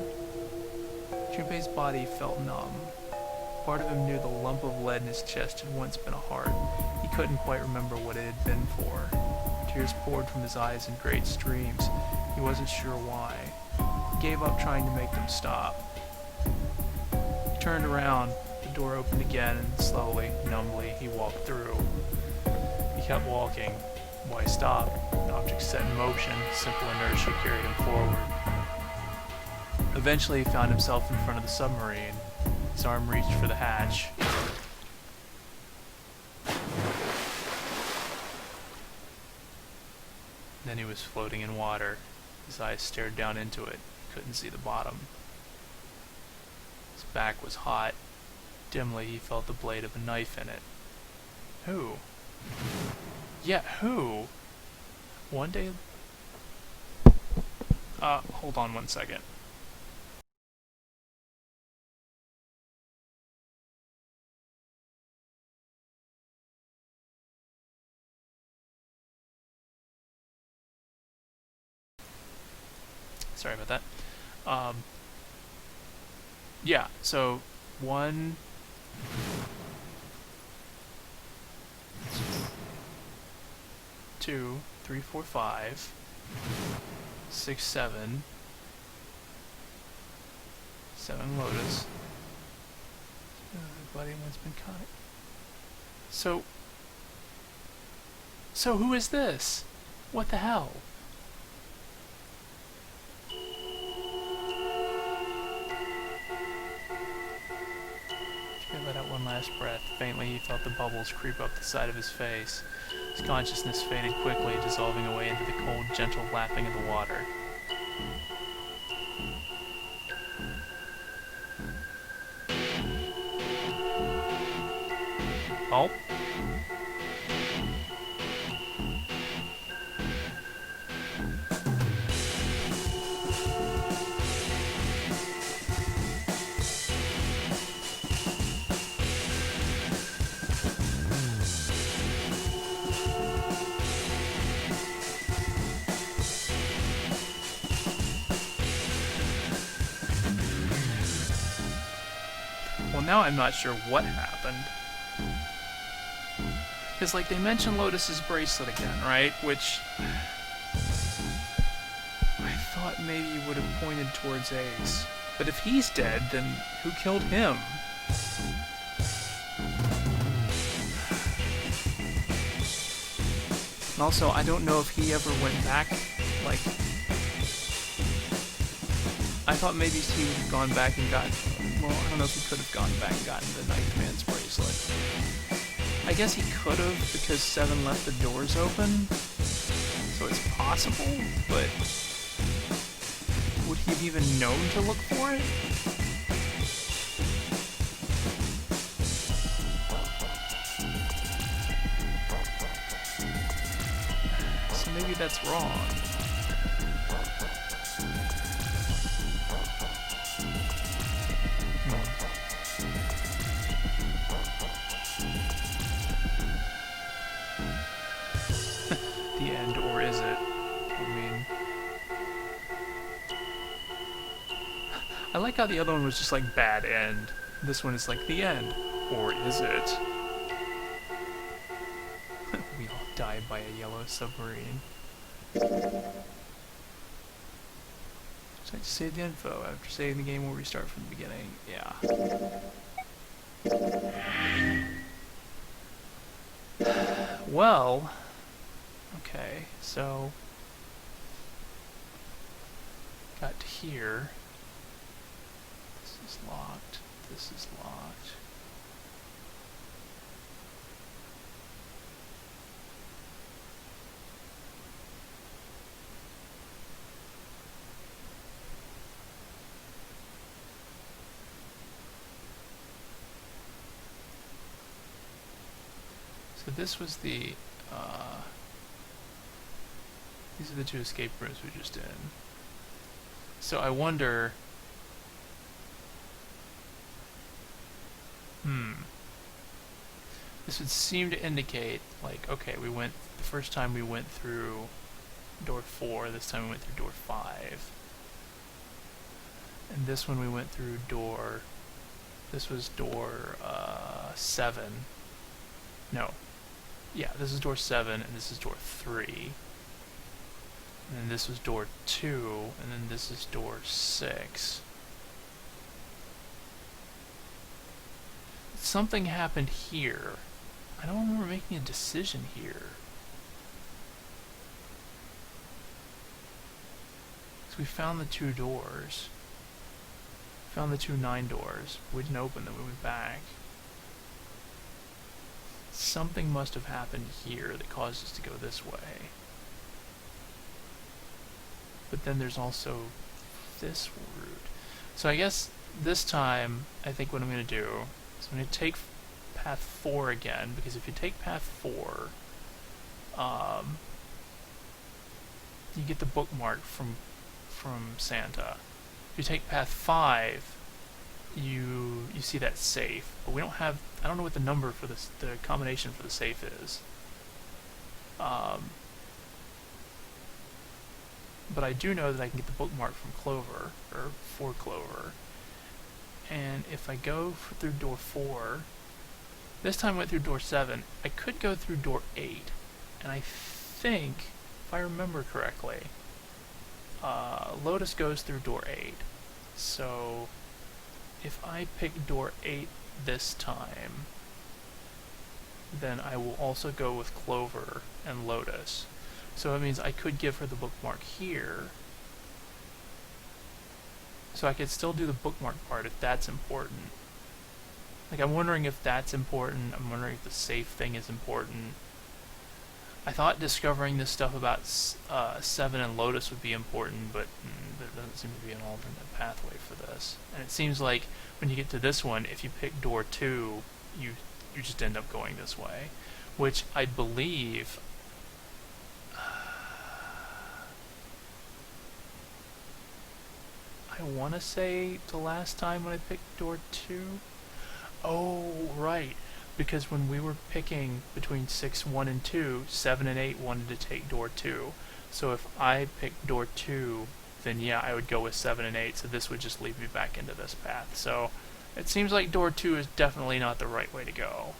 Junpei's body felt numb. Part of him knew the lump of lead in his chest had once been a heart. He couldn't quite remember what it had been for. Tears poured from his eyes in great streams. He wasn't sure why. He gave up trying to make them stop. He turned around, the door opened again, and slowly, numbly, he walked through. He kept walking. Why stop? An object set in motion, simple inertia carried him forward. Eventually he found himself in front of the submarine. His arm reached for the hatch. Then he was floating in water. His eyes stared down into it. He couldn't see the bottom. His back was hot. Dimly he felt the blade of a knife in it. Who? Yeah, who? One day... hold on 1 second. Sorry about that. Yeah, so 1... 2, 3, 4, 5, 6, 7, 7 Lotus. Everybody once been caught. So who is this? What the hell? Let out one last breath. Faintly he felt the bubbles creep up the side of his face. His consciousness faded quickly, dissolving away into the cold, gentle lapping of the water. Oh? Well, now I'm not sure what happened. Because, like, they mentioned Lotus's bracelet again, right? Which I thought maybe would have pointed towards Ace. But if he's dead, then who killed him? And also, I don't know if he ever went back, like... I thought maybe he would have gone back and gotten... Well, I don't know if he could have gone back and gotten the Ninth Man's bracelet. I guess he could have, because Seven left the doors open. So it's possible, but... would he have even known to look for it? So maybe that's wrong. The end, or is it? I mean... I like how the other one was just like bad end. This one is like the end. Or is it? We all died by a yellow submarine. So I just save the info. After saving the game, we'll restart from the beginning. Yeah. Well... Okay, so... got to here. This is locked. This is locked. So this was the, these are the two escape rooms we were just in. So I wonder... This would seem to indicate, like, okay, we went... The first time we went through door 4, this time we went through door 5. And this one we went through door... This was door, 7. No. Yeah, this is door 7, and this is door 3. And then this was door 2, and then this is door 6. Something happened here. I don't remember making a decision here. So we found the 2 doors. Found the 2 9 doors. We didn't open them, we went back. Something must have happened here that caused us to go this way. But then there's also this route. So I guess this time, I think what I'm going to do is I'm going to take path 4 again, because if you take path 4, you get the bookmark from Santa. If you take path 5, you see that safe, but we don't have, I don't know what the number for this, the combination for the safe is. But I do know that I can get the bookmark from Clover, or for Clover. And if I go through door 4, this time I went through door 7, I could go through door 8. And I think, if I remember correctly, Lotus goes through door 8. So, if I pick door 8 this time, then I will also go with Clover and Lotus. So it means I could give her the bookmark here. So I could still do the bookmark part if that's important. Like, I'm wondering if that's important. I'm wondering if the safe thing is important. I thought discovering this stuff about 7 and Lotus would be important, but there doesn't seem to be an alternate pathway for this. And it seems like when you get to this one, if you pick door 2, you just end up going this way. Which I believe... I want to say the last time when I picked door 2? Oh, right. Because when we were picking between 6, 1, and 2, 7 and 8 wanted to take door 2. So if I picked door 2, then yeah, I would go with 7 and 8, so this would just lead me back into this path. So It seems like door 2 is definitely not the right way to go.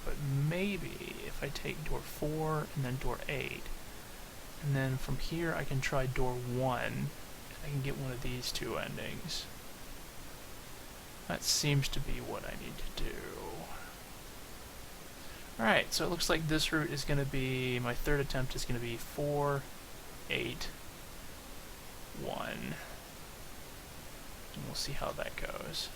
But maybe if I take door 4 and then door 8, and then from here I can try door 1, and I can get one of these two endings. That seems to be what I need to do. Alright, so it looks like this route is going to be, my third attempt is going to be 4, 8, 1. And we'll see how that goes.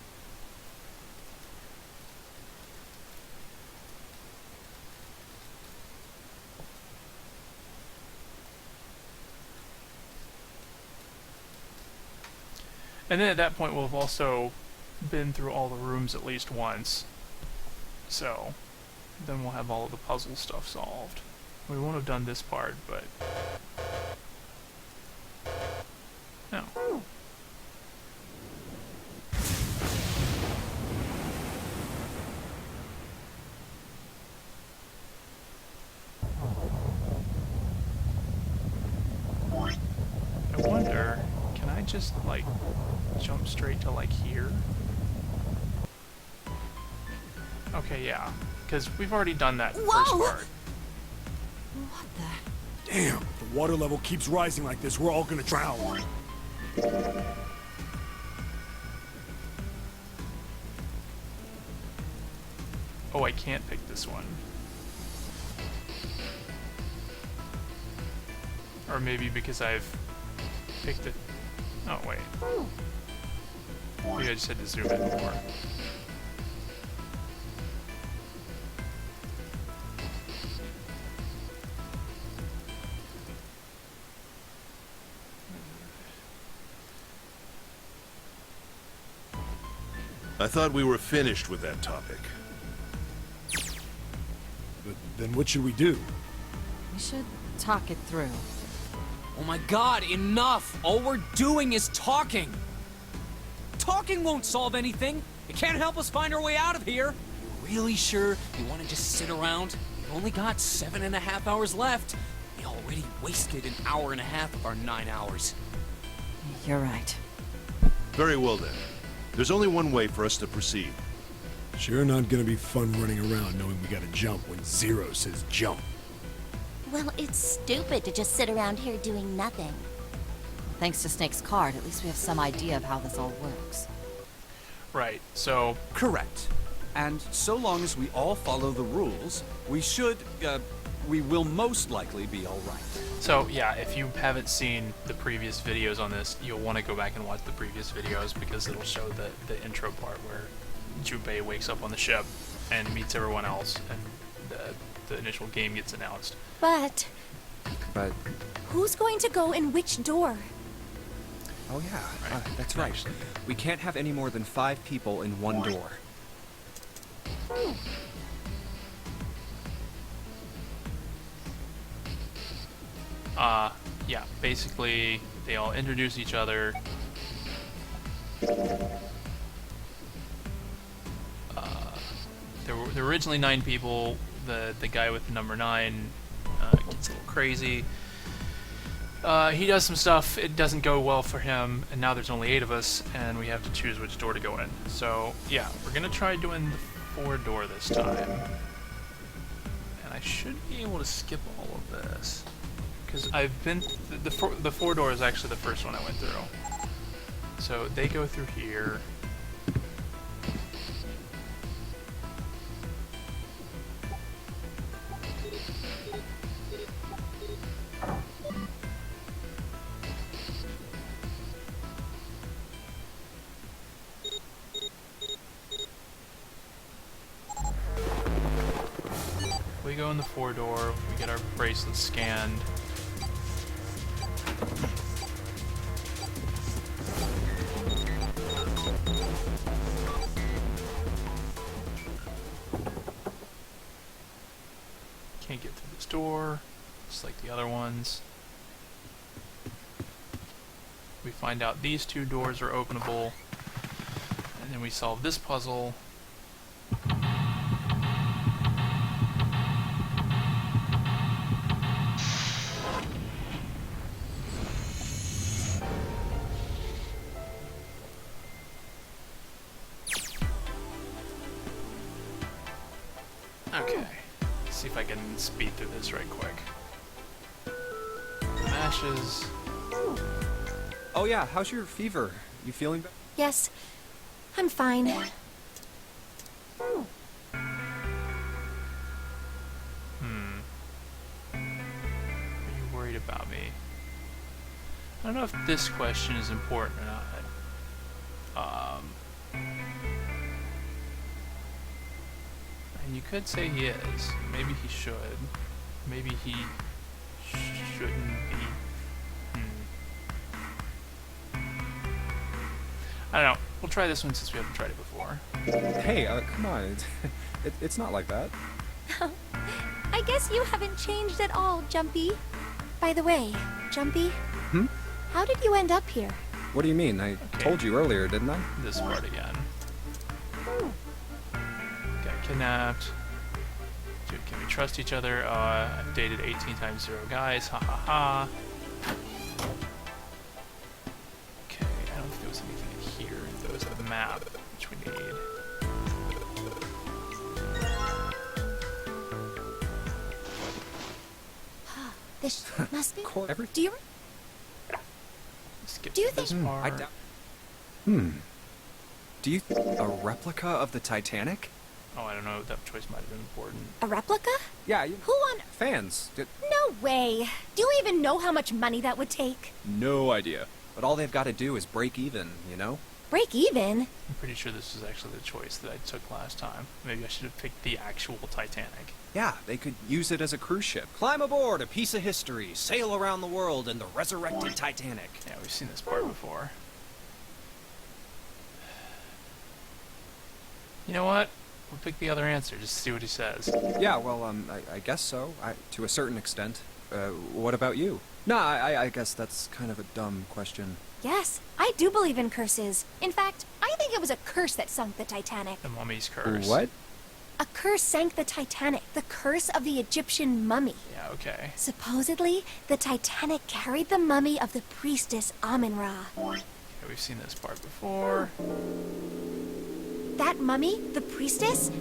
And then at that point we'll have also been through all the rooms at least once. So then we'll have all of the puzzle stuff solved. We won't have done this part, but... No. I wonder, can I just, like, jump straight to, like, here? Okay, yeah. Because we've already done that first part. What the? Damn, if the water level keeps rising like this, we're all gonna drown. Oh, I can't pick this one. Or maybe because I've picked it. Oh, wait. Maybe I just had to zoom in more. I thought we were finished with that topic. But then what should we do? We should talk it through. Oh my god, enough! All we're doing is talking! Talking won't solve anything! It can't help us find our way out of here! You're really sure you want to just sit around? We've only got 7.5 hours left. We already wasted an hour and a half of our 9 hours. You're right. Very well then. There's only one way for us to proceed. Sure not gonna be fun running around knowing we gotta jump when Zero says jump. Well, it's stupid to just sit around here doing nothing. Thanks to Snake's card, at least we have some idea of how this all works. Right, so... Correct. And so long as we all follow the rules, we will most likely be all right. So, yeah, if you haven't seen the previous videos on this, you'll want to go back and watch the previous videos because it'll show the intro part where Junpei wakes up on the ship and meets everyone else, and the initial game gets announced. But But, who's going to go in which door? oh yeah, Right. that's right. We can't have any more than 5 people in one door. Yeah, basically, they all introduce each other. There were originally 9 people. The guy with the number 9 gets a little crazy. He does some stuff, it doesn't go well for him, and now there's only 8 of us, and we have to choose which door to go in. So, yeah, we're gonna try doing the 4 door this time. And I should be able to skip all of this. Because I've been... The 4 door is actually the first one I went through. So, they go through here. We go in the 4 door, we get our bracelets scanned. Can't get through this door, just like the other ones. We find out these 2 doors are openable, and then we solve this puzzle. Okay. Let's see if I can speed through this right quick. Mashes. Oh yeah, how's your fever? You feeling better? Yes, I'm fine. Are you worried about me? I don't know if this question is important or not. And you could say he is. Maybe he should. Maybe he shouldn't be. I don't know. We'll try this one since we haven't tried it before. Hey, come on. It's not like that. I guess you haven't changed at all, Jumpy. By the way, Jumpy, how did you end up here? What do you mean? I told you earlier, didn't I? This part again. Got kidnapped. Dude, can we trust each other? I've dated 18 times 0 guys. Ha ha ha. Okay, I don't think there was anything here. There was the map, which we need. This must be. Everything. Do you? Skip Do you this think- part. I doubt. Do you a replica of the Titanic? Oh, I don't know. That choice might have been important. A replica? Yeah, Who on? fans. No way. Do you even know how much money that would take? No idea. But all they've got to do is break even, you know? Break even? I'm pretty sure this was actually the choice that I took last time. Maybe I should have picked the actual Titanic. Yeah, they could use it as a cruise ship. Climb aboard a piece of history, sail around the world in the resurrected Titanic. Yeah, we've seen this part before. You know what? We'll pick the other answer, just to see what he says. Yeah, well, I guess so. To a certain extent. What about you? Nah, I guess that's kind of a dumb question. Yes, I do believe in curses. In fact, I think it was a curse that sunk the Titanic. The mummy's curse. What? A curse sank the Titanic. The curse of the Egyptian mummy. Yeah, okay. Supposedly, the Titanic carried the mummy of the priestess Amun-Ra. Okay, we've seen this part before. That mummy, the priestess,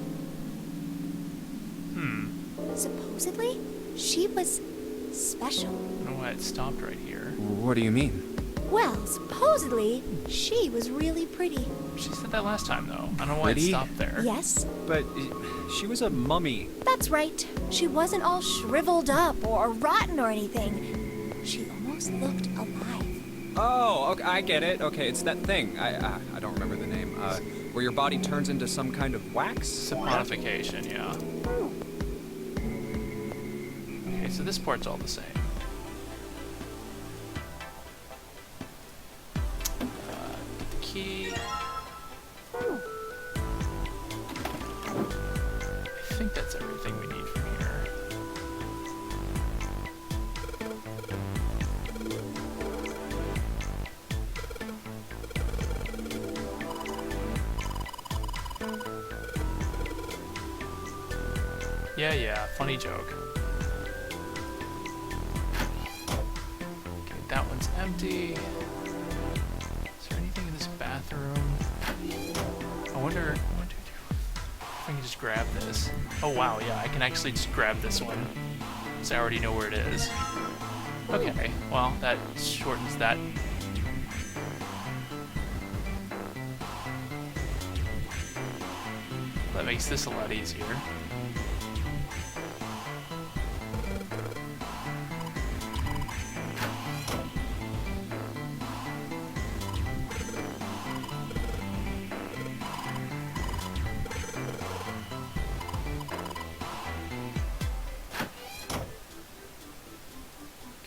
supposedly, she was special. I don't know why it stopped right here. What do you mean? Well, supposedly, she was really pretty. She said that last time, though. I don't know why it Pretty? stopped there. Yes, But she was a mummy. that's right. She wasn't all shriveled up or rotten or anything. She almost looked alive. Oh, okay, I get it. Okay, it's that thing. I don't remember the name. Where your body turns into some kind of wax? Saponification, yeah. Okay, so this part's all the same. The key. I think that's everything we need from here. Yeah, funny joke. Okay, that one's empty. Is there anything in this bathroom? I wonder if I can just grab this. Oh wow, yeah, I can actually just grab this one. So I already know where it is. Okay, well, that shortens that. That makes this a lot easier.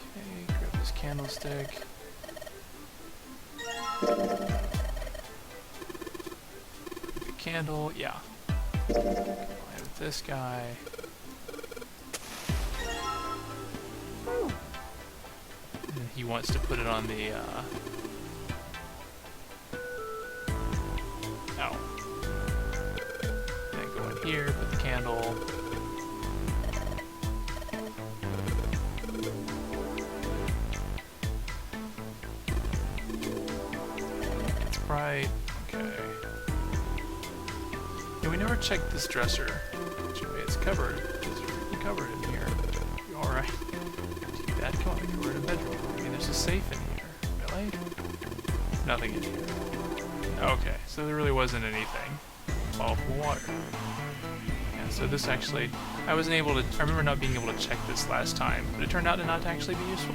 Okay, grab this candlestick. Candle, yeah. Combine with this guy. And he wants to put it on the, oh. Then go in here, put the candle. Right, okay. Yeah, we never checked this dresser. Actually, it's It's covered. It's freaking covered in here. You alright? Keep that going. We're in a bedroom. I mean, there's a safe in here. Really? Nothing in here. Okay, so there really wasn't anything. All from water. Yeah, so this actually, I wasn't able to, I remember not being able to check this last time, but it turned out to not actually be useful.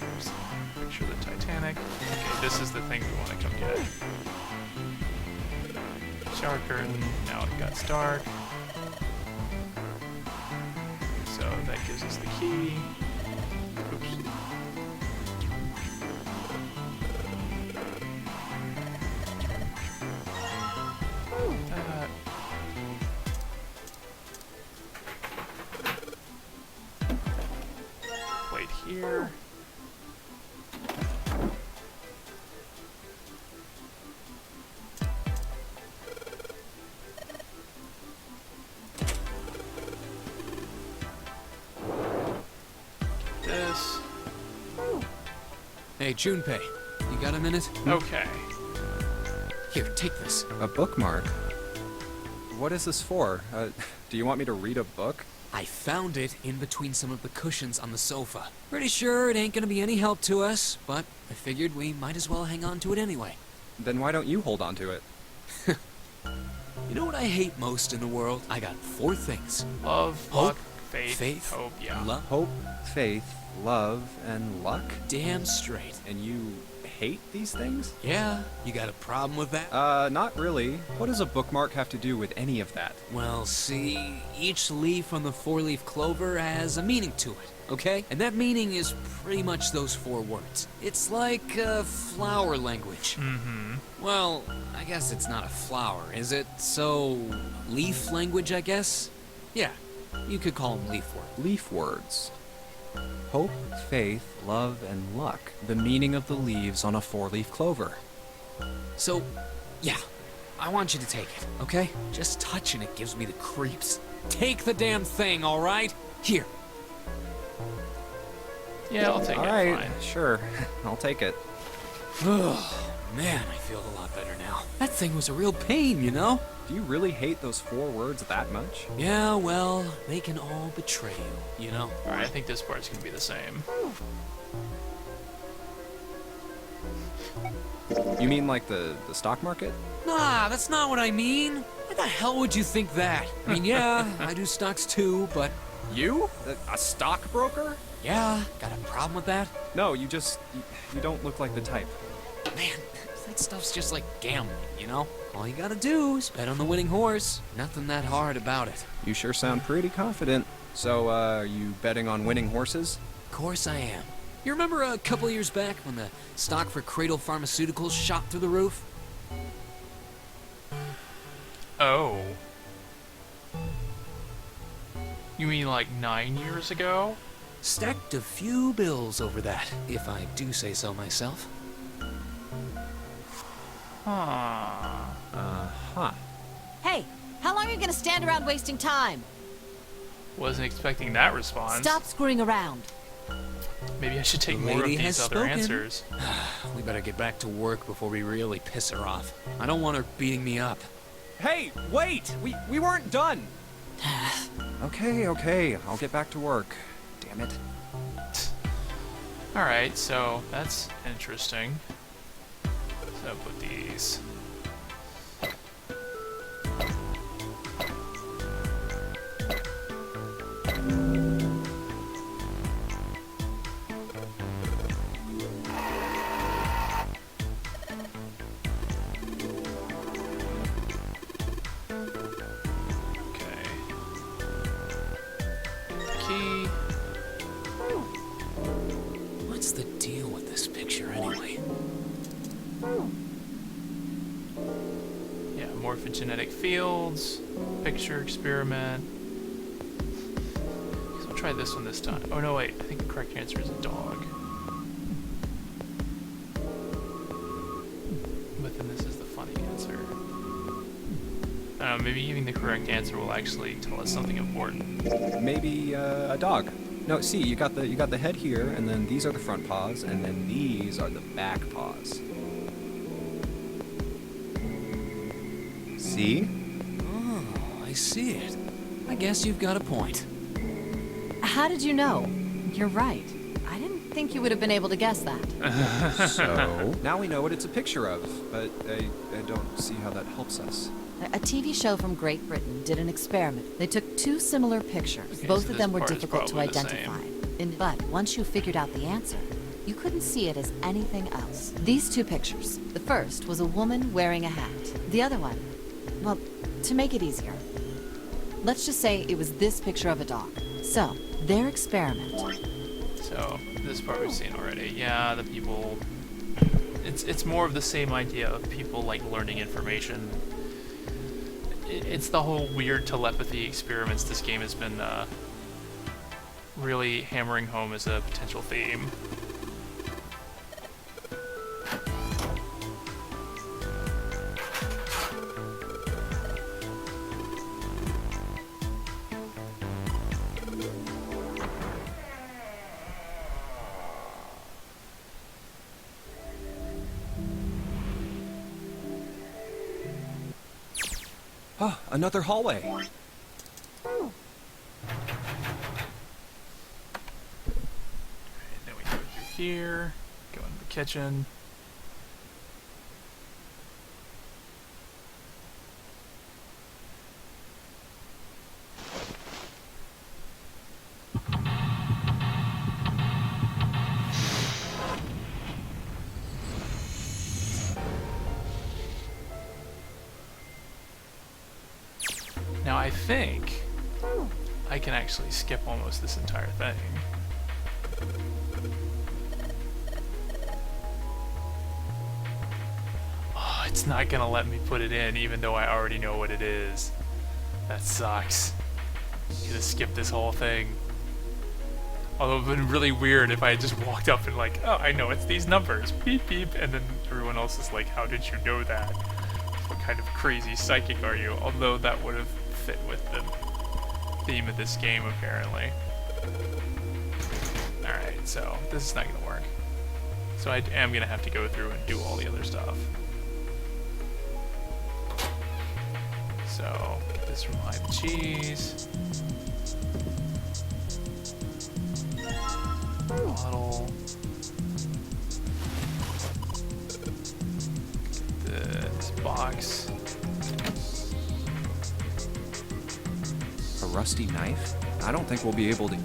There's a picture of the Titanic. Okay, this is the thing we want to come get. Shower curtain, now it got dark. So that gives us the key. Oops. Plate here. This. Hey, Junpei, you got a minute? Okay. Here, take this. A bookmark? What is this for? Do you want me to read a book? I found it in between some of the cushions on the sofa. Pretty sure it ain't gonna be any help to us, but I figured we might as well hang on to it anyway. Then why don't you hold on to it? You know what I hate most in the world? I got 4 things. Love, Hope, luck, faith, faith, hope, yeah. love. Hope, faith, love, and luck? Damn straight. And you hate these things? Yeah, you got a problem with that? Not really. What does a bookmark have to do with any of that? Well, see, each leaf on the 4-leaf clover has a meaning to it, okay? And that meaning is pretty much those 4 words. It's like flower language. Mm-hmm. Well, I guess it's not a flower, is it? So, leaf language, I guess? Yeah, you could call them leaf words. Leaf words. Hope, faith, love, and luck. The meaning of the leaves on a 4-leaf clover. So, yeah, I want you to take it, okay? Just touching it gives me the creeps. Take the damn thing, all right? Here. Yeah, I'll take All it. right, Fine. sure. I'll take it. Oh, man, I feel a lot better now. That thing was a real pain, you know? Do you really hate those 4 words that much? Yeah, well, they can all betray you, you know? Alright, I think this part's gonna be the same. You mean like the stock market? Nah, that's not what I mean. Why the hell would you think that? I mean, yeah, I do stocks too, but You? A stockbroker? yeah, got a problem with that? No, you don't look like the type. Man, that stuff's just like gambling, you know? All you gotta do is bet on the winning horse. Nothing that hard about it. You sure sound pretty confident. So, are you betting on winning horses? Of course I am. You remember a couple years back when the stock for Cradle Pharmaceuticals shot through the roof? Oh. You mean like 9 years ago? Stacked a few bills over that, if I do say so myself. Huh. Huh. Hey, how long are you gonna stand around wasting time? Wasn't expecting that response. Stop screwing around. Maybe I should take The more of lady these has other spoken. answers. We better get back to work before we really piss her off. I don't want her beating me up. Hey, wait! We weren't done! Okay, I'll get back to work. Damn it. Alright, so that's interesting. So put these. Okay. Key. What's the deal with this picture anyway? Yeah, morphogenetic fields, picture experiment. So I'll try this one this time. Oh no, wait, I think the correct answer is a dog. But then this is the funny answer. Maybe even the correct answer will actually tell us something important. Maybe a dog. No, see, you got the head here, and then these are the front paws, and then these are the back paws. See? Oh, I see it. I guess you've got a point. How did you know? You're right. I didn't think you would have been able to guess that. So now we know what it's a picture of, but I don't see how that helps us. A TV show from Great Britain did an experiment. They took two similar pictures. Okay, Both so of them this were part is difficult to probably the identify. But once you figured out the answer, you couldn't see it as anything else. These two pictures. The first was a woman wearing a hat. The other one, well, to make it easier, let's just say it was this picture of a dog. So, their experiment. So, this part we've seen already. Yeah, the people... It's more of the same idea of people, like, learning information. It's the whole weird telepathy experiments this game has been, really hammering home as a potential theme. Oh, another hallway. Alright, then we go through here, go into the kitchen. Now I think I can actually skip almost this entire thing. Oh, it's not gonna let me put it in even though I already know what it is. That sucks. Gonna skip this whole thing. Although it would have been really weird if I had just walked up and like, oh, I know it's these numbers, beep beep, and then everyone else is like, how did you know that? What kind of crazy psychic are you? Although that would have fit with the theme of this game, apparently. Alright, so this is not gonna work. So I am gonna have to go through and do all the other stuff. So, get this from behind the cheese. Bottle. This box. A rusty knife? I don't think we'll be able to.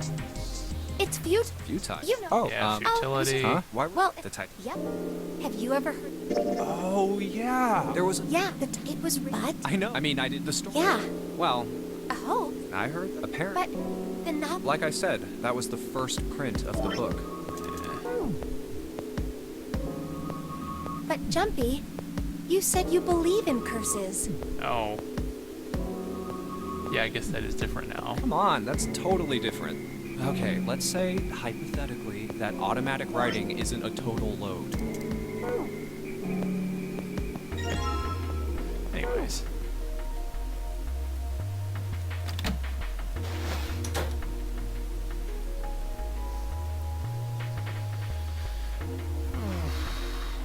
It's futile. Futile? You know. Oh, Yeah, futility. huh? Why? Well, The type. Yep. Have you ever heard? Oh yeah. There was. Yeah, it was. But I know. I mean, I did the story. yeah. Well, Oh, I heard. Apparently. but the novel. Like I said, that was the first print of the book. But Jumpy, you said you believe in curses. Oh. Yeah, I guess that is different now. Come on, that's totally different. Okay, let's say, hypothetically, that automatic writing isn't a total load. Anyways.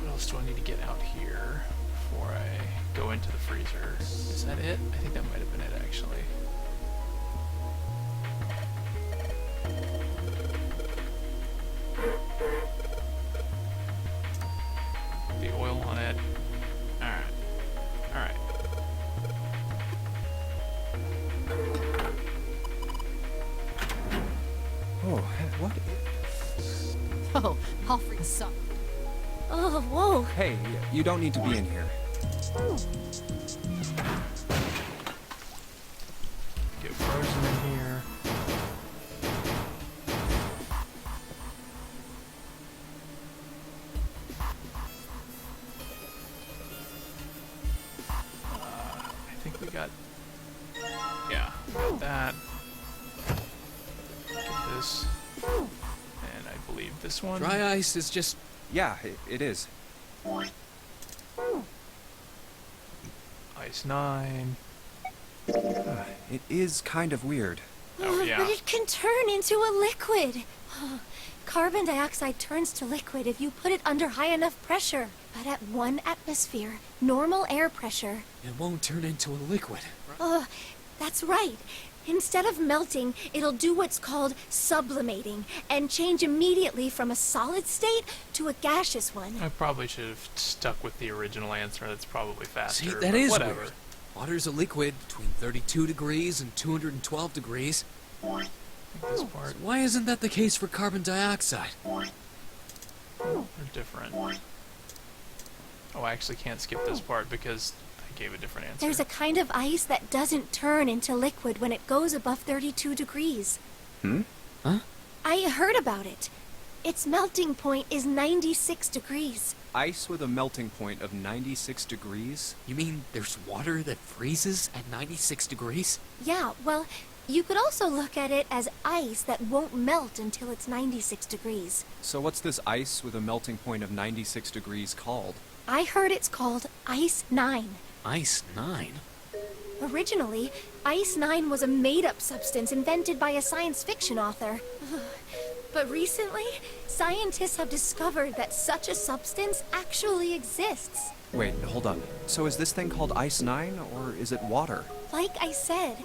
What else do I need to get out here before I go into the freezer? Is that it? I think that might have been it, actually. The oil on it. Alright. Alright. Oh, what? Oh, I'll freak suck. Oh, whoa. Hey, you don't need to be in here. Get frozen in here. I think we got... Yeah, got that. Get this. And I believe this one. Dry ice is just... Yeah, it is. Ice 9. It is kind of weird. Oh, yeah. But it can turn into a liquid. Carbon dioxide turns to liquid if you put it under high enough pressure. But at 1 atmosphere, normal air pressure. It won't turn into a liquid. That's right. Instead of melting, it'll do what's called sublimating and change immediately from a solid state to a gaseous one. I probably should have stuck with the original answer. That's probably faster. See, but that is whatever. weird. Water's a liquid between 32 degrees and 212 degrees. This part, Why isn't that the case for carbon dioxide? they're different. Oh, I actually can't skip this part because I gave a different answer. There's a kind of ice that doesn't turn into liquid when it goes above 32 degrees. Huh? I heard about it. Its melting point is 96 degrees. Ice with a melting point of 96 degrees? You mean there's water that freezes at 96 degrees? Yeah, well, you could also look at it as ice that won't melt until it's 96 degrees. So what's this ice with a melting point of 96 degrees called? I heard it's called Ice 9. Ice 9? Originally, Ice 9 was a made-up substance invented by a science fiction author. But recently, scientists have discovered that such a substance actually exists. Wait, hold up. So is this thing called Ice 9, or is it water? Like I said,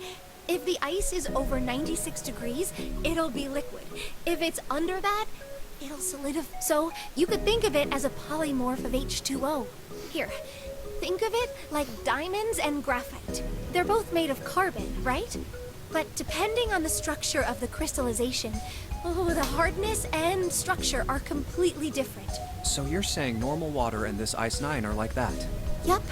if the ice is over 96 degrees, it'll be liquid. If it's under that, it'll solidify. So you could think of it as a polymorph of H2O. Here, think of it like diamonds and graphite. They're both made of carbon, right? But depending on the structure of the crystallization, the hardness and structure are completely different. So you're saying normal water and this Ice 9 are like that? Yup.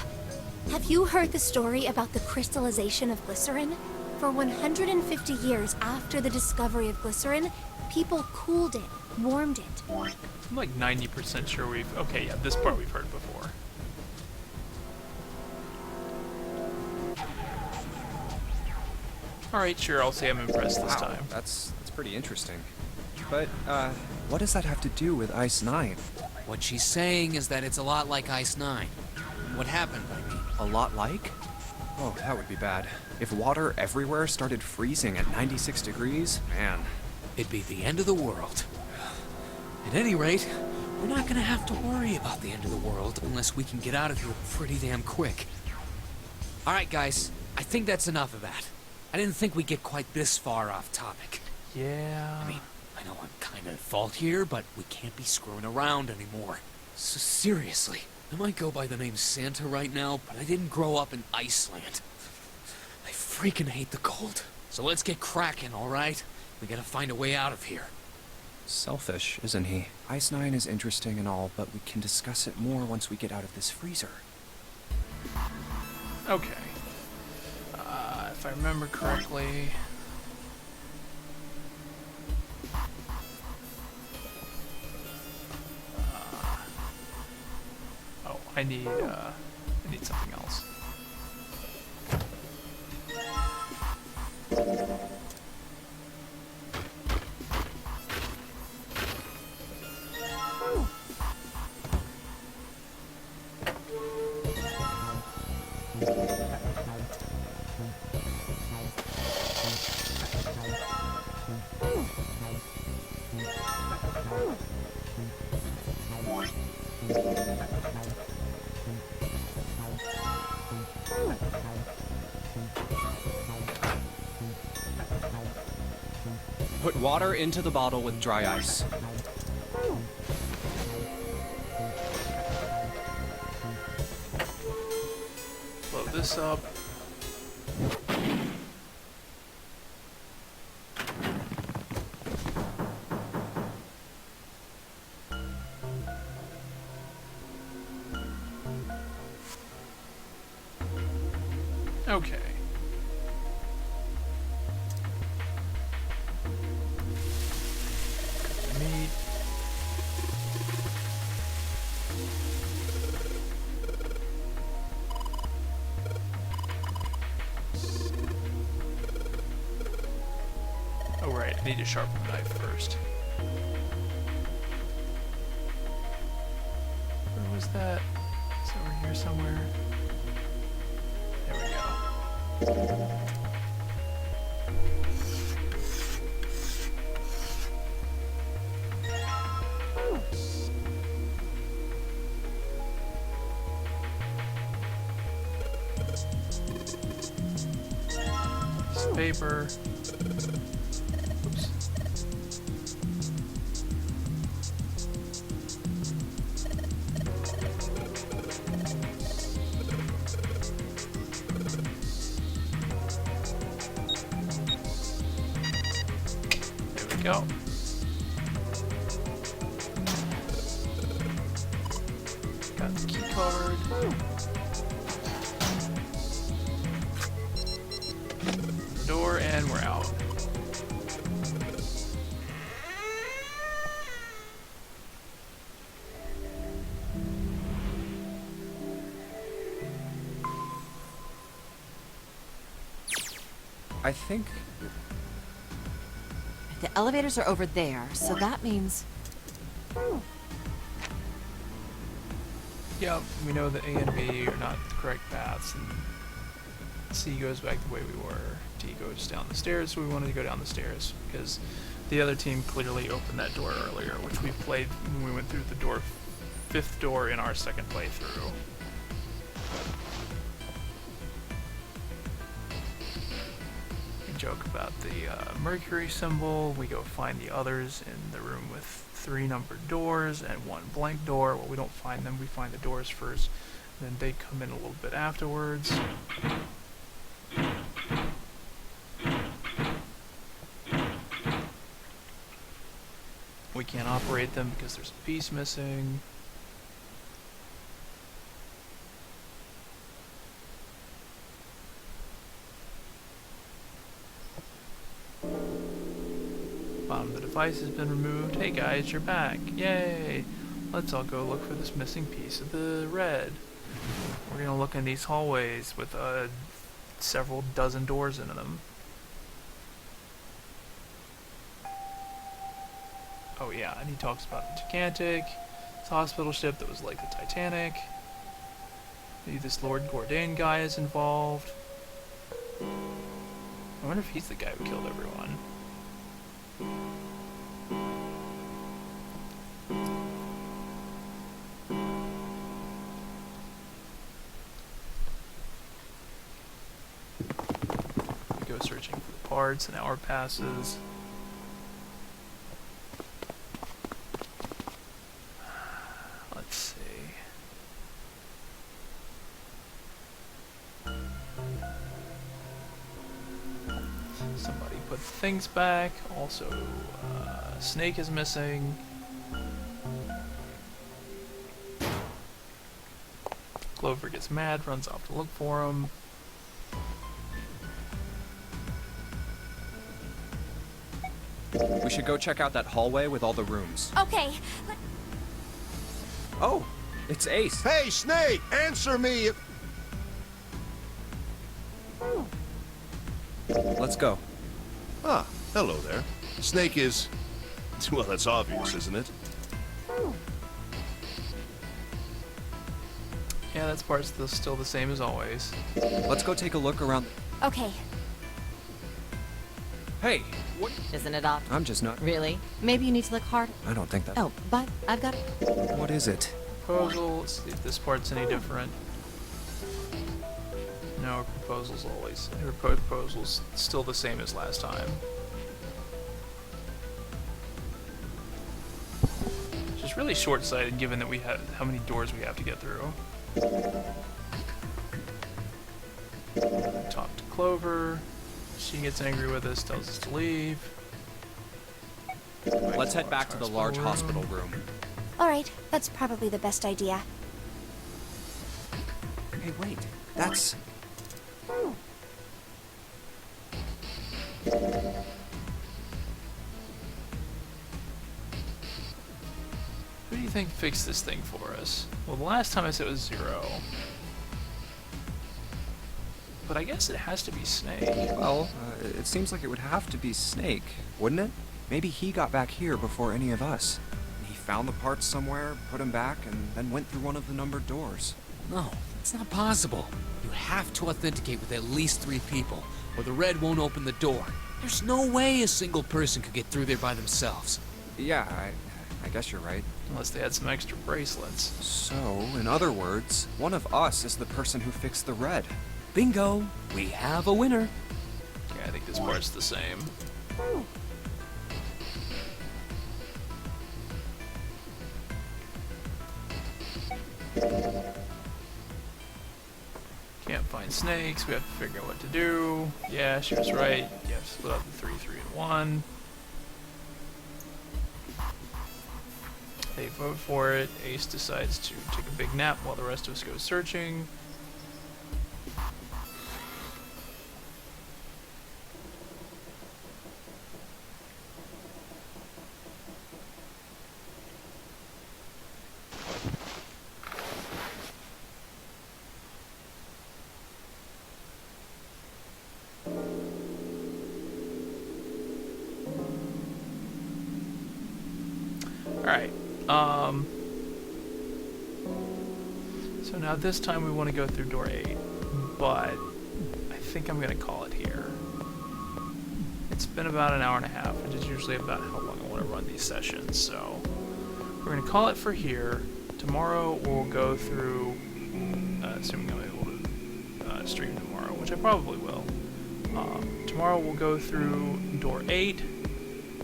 Have you heard the story about the crystallization of glycerin? For 150 years after the discovery of glycerin, people cooled it, warmed it. I'm like 90% sure we've... Okay, yeah, this part we've heard before. Alright, sure, I'll say I'm impressed this time. That's pretty interesting. But, what does that have to do with Ice 9? What she's saying is that it's a lot like Ice 9. What happened, I mean. A lot like? Oh, that would be bad. If water everywhere started freezing at 96 degrees, man. It'd be the end of the world. At any rate, we're not gonna have to worry about the end of the world unless we can get out of here pretty damn quick. Alright guys, I think that's enough of that. I didn't think we'd get quite this far off topic. Yeah... I mean, I know I'm kinda at fault here, but we can't be screwing around anymore. So seriously, I might go by the name Santa right now, but I didn't grow up in Iceland. I freaking hate the cold. So let's get cracking, alright? We gotta find a way out of here. Selfish, isn't he? Ice 9 is interesting and all, but we can discuss it more once we get out of this freezer. Okay. If I remember correctly... oh, I need something else. Put water into the bottle with dry ice. Load this up. Okay. Meat. Oh right, I need to sharpen the knife first. Where was that? It's over here somewhere. There we go. paper. Oops. There we go. Got the key card. Door, and we're out. I think The elevators are over there, so that means... Yep, we know that A and B are not the correct paths, and C goes back the way we were. D goes down the stairs, so we wanted to go down the stairs, because the other team clearly opened that door earlier, which we played when we went through the door, fifth door in our second playthrough. We joke about the Mercury symbol. We go find the others in the room with 3 numbered doors and 1 blank door. Well, we don't find them, we find the doors first, then they come in a little bit afterwards. We can't operate them because there's a piece missing. Bottom of the device has been removed. Hey guys, you're back. Yay! Let's all go look for this missing piece of the red. We're gonna look in these hallways with several dozen doors into them. Oh yeah, and he talks about the Gigantic, this hospital ship that was like the Titanic. Maybe this Lord Gordane guy is involved. I wonder if he's the guy who killed everyone. We go searching for the parts, an hour passes. Let's see. Somebody put the things back. Also, Snake is missing. Clover gets mad, runs off to look for him. we should go check out that hallway with all the rooms. Okay. Oh, it's Ace. Hey, Snake, answer me! Let's go. Ah, hello there. Snake is... well, that's obvious, isn't it? Yeah, that part's still the same as always. Let's go take a look around. Okay. Hey, what? Isn't it odd? I'm just not. Really? Maybe you need to look hard. I don't think that. Oh, but I've got... What is it? Proposal, let's see if this part's any different. No, proposal's always... her proposal's still the same as last time. Which is really short-sighted given that we have how many doors we have to get through. Talk to Clover. She gets angry with us, tells us to leave. Let's head back to the large hospital room. Alright, that's probably the best idea. Hey, wait. That's... Who do you think fixed this thing for us? Well, the last time I said it was Zero. But I guess it has to be Snake. Well, it seems like it would have to be Snake, wouldn't it? Maybe he got back here before any of us. He found the parts somewhere, put them back, and then went through one of the numbered doors. No, it's not possible. You have to authenticate with at least 3 people, or the red won't open the door. There's no way a single person could get through there by themselves. Yeah, I guess you're right. Unless they had some extra bracelets. So, in other words, one of us is the person who fixed the red. Bingo! We have a winner. Okay, I think this part's the same. Can't find snakes, we have to figure out what to do. Yeah, she was right. You have to split up the 3, 3, and 1. They vote for it. Ace decides to take a big nap while the rest of us go searching. Alright, so now this time we want to go through door 8, but I think I'm going to call it here. It's been about an hour and a half, which is usually about how long I want to run these sessions, so we're going to call it for here. Tomorrow we'll go through, assuming I'm able to stream tomorrow, which I probably will. Tomorrow we'll go through door 8,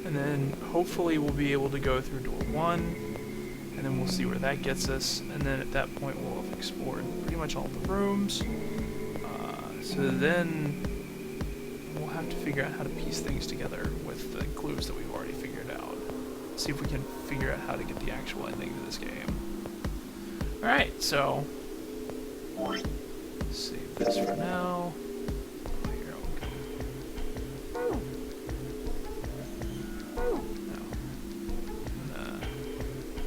and then hopefully we'll be able to go through door 1, and then we'll see where that gets us, and then at that point we'll have explored pretty much all the rooms. So then we'll have to figure out how to piece things together with the clues that we've already figured out. See if we can figure out how to get the actual ending to this game. Alright, so save this for now. Here,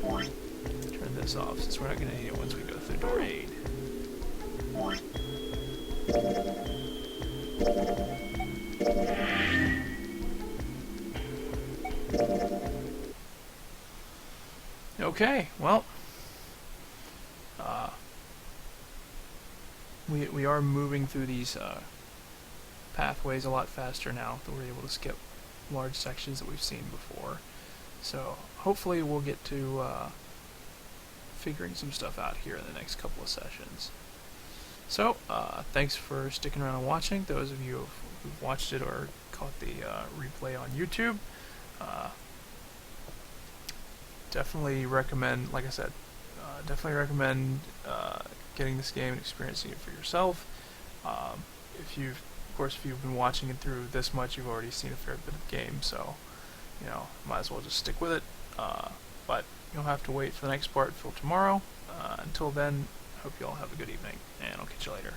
okay. Turn this off since we're not going to need it once we go through door 8. Okay, well, we are moving through these pathways a lot faster now that we're able to skip large sections that we've seen before. So hopefully we'll get to figuring some stuff out here in the next couple of sessions. So thanks for sticking around and watching. Those of you who've watched it or caught the replay on YouTube, definitely recommend, like I said, definitely recommend getting this game and experiencing it for yourself. If you've been watching it through this much, you've already seen a fair bit of the game, so you know, might as well just stick with it. But you'll have to wait for the next part till tomorrow. Until then, I hope you all have a good evening, and I'll catch you later.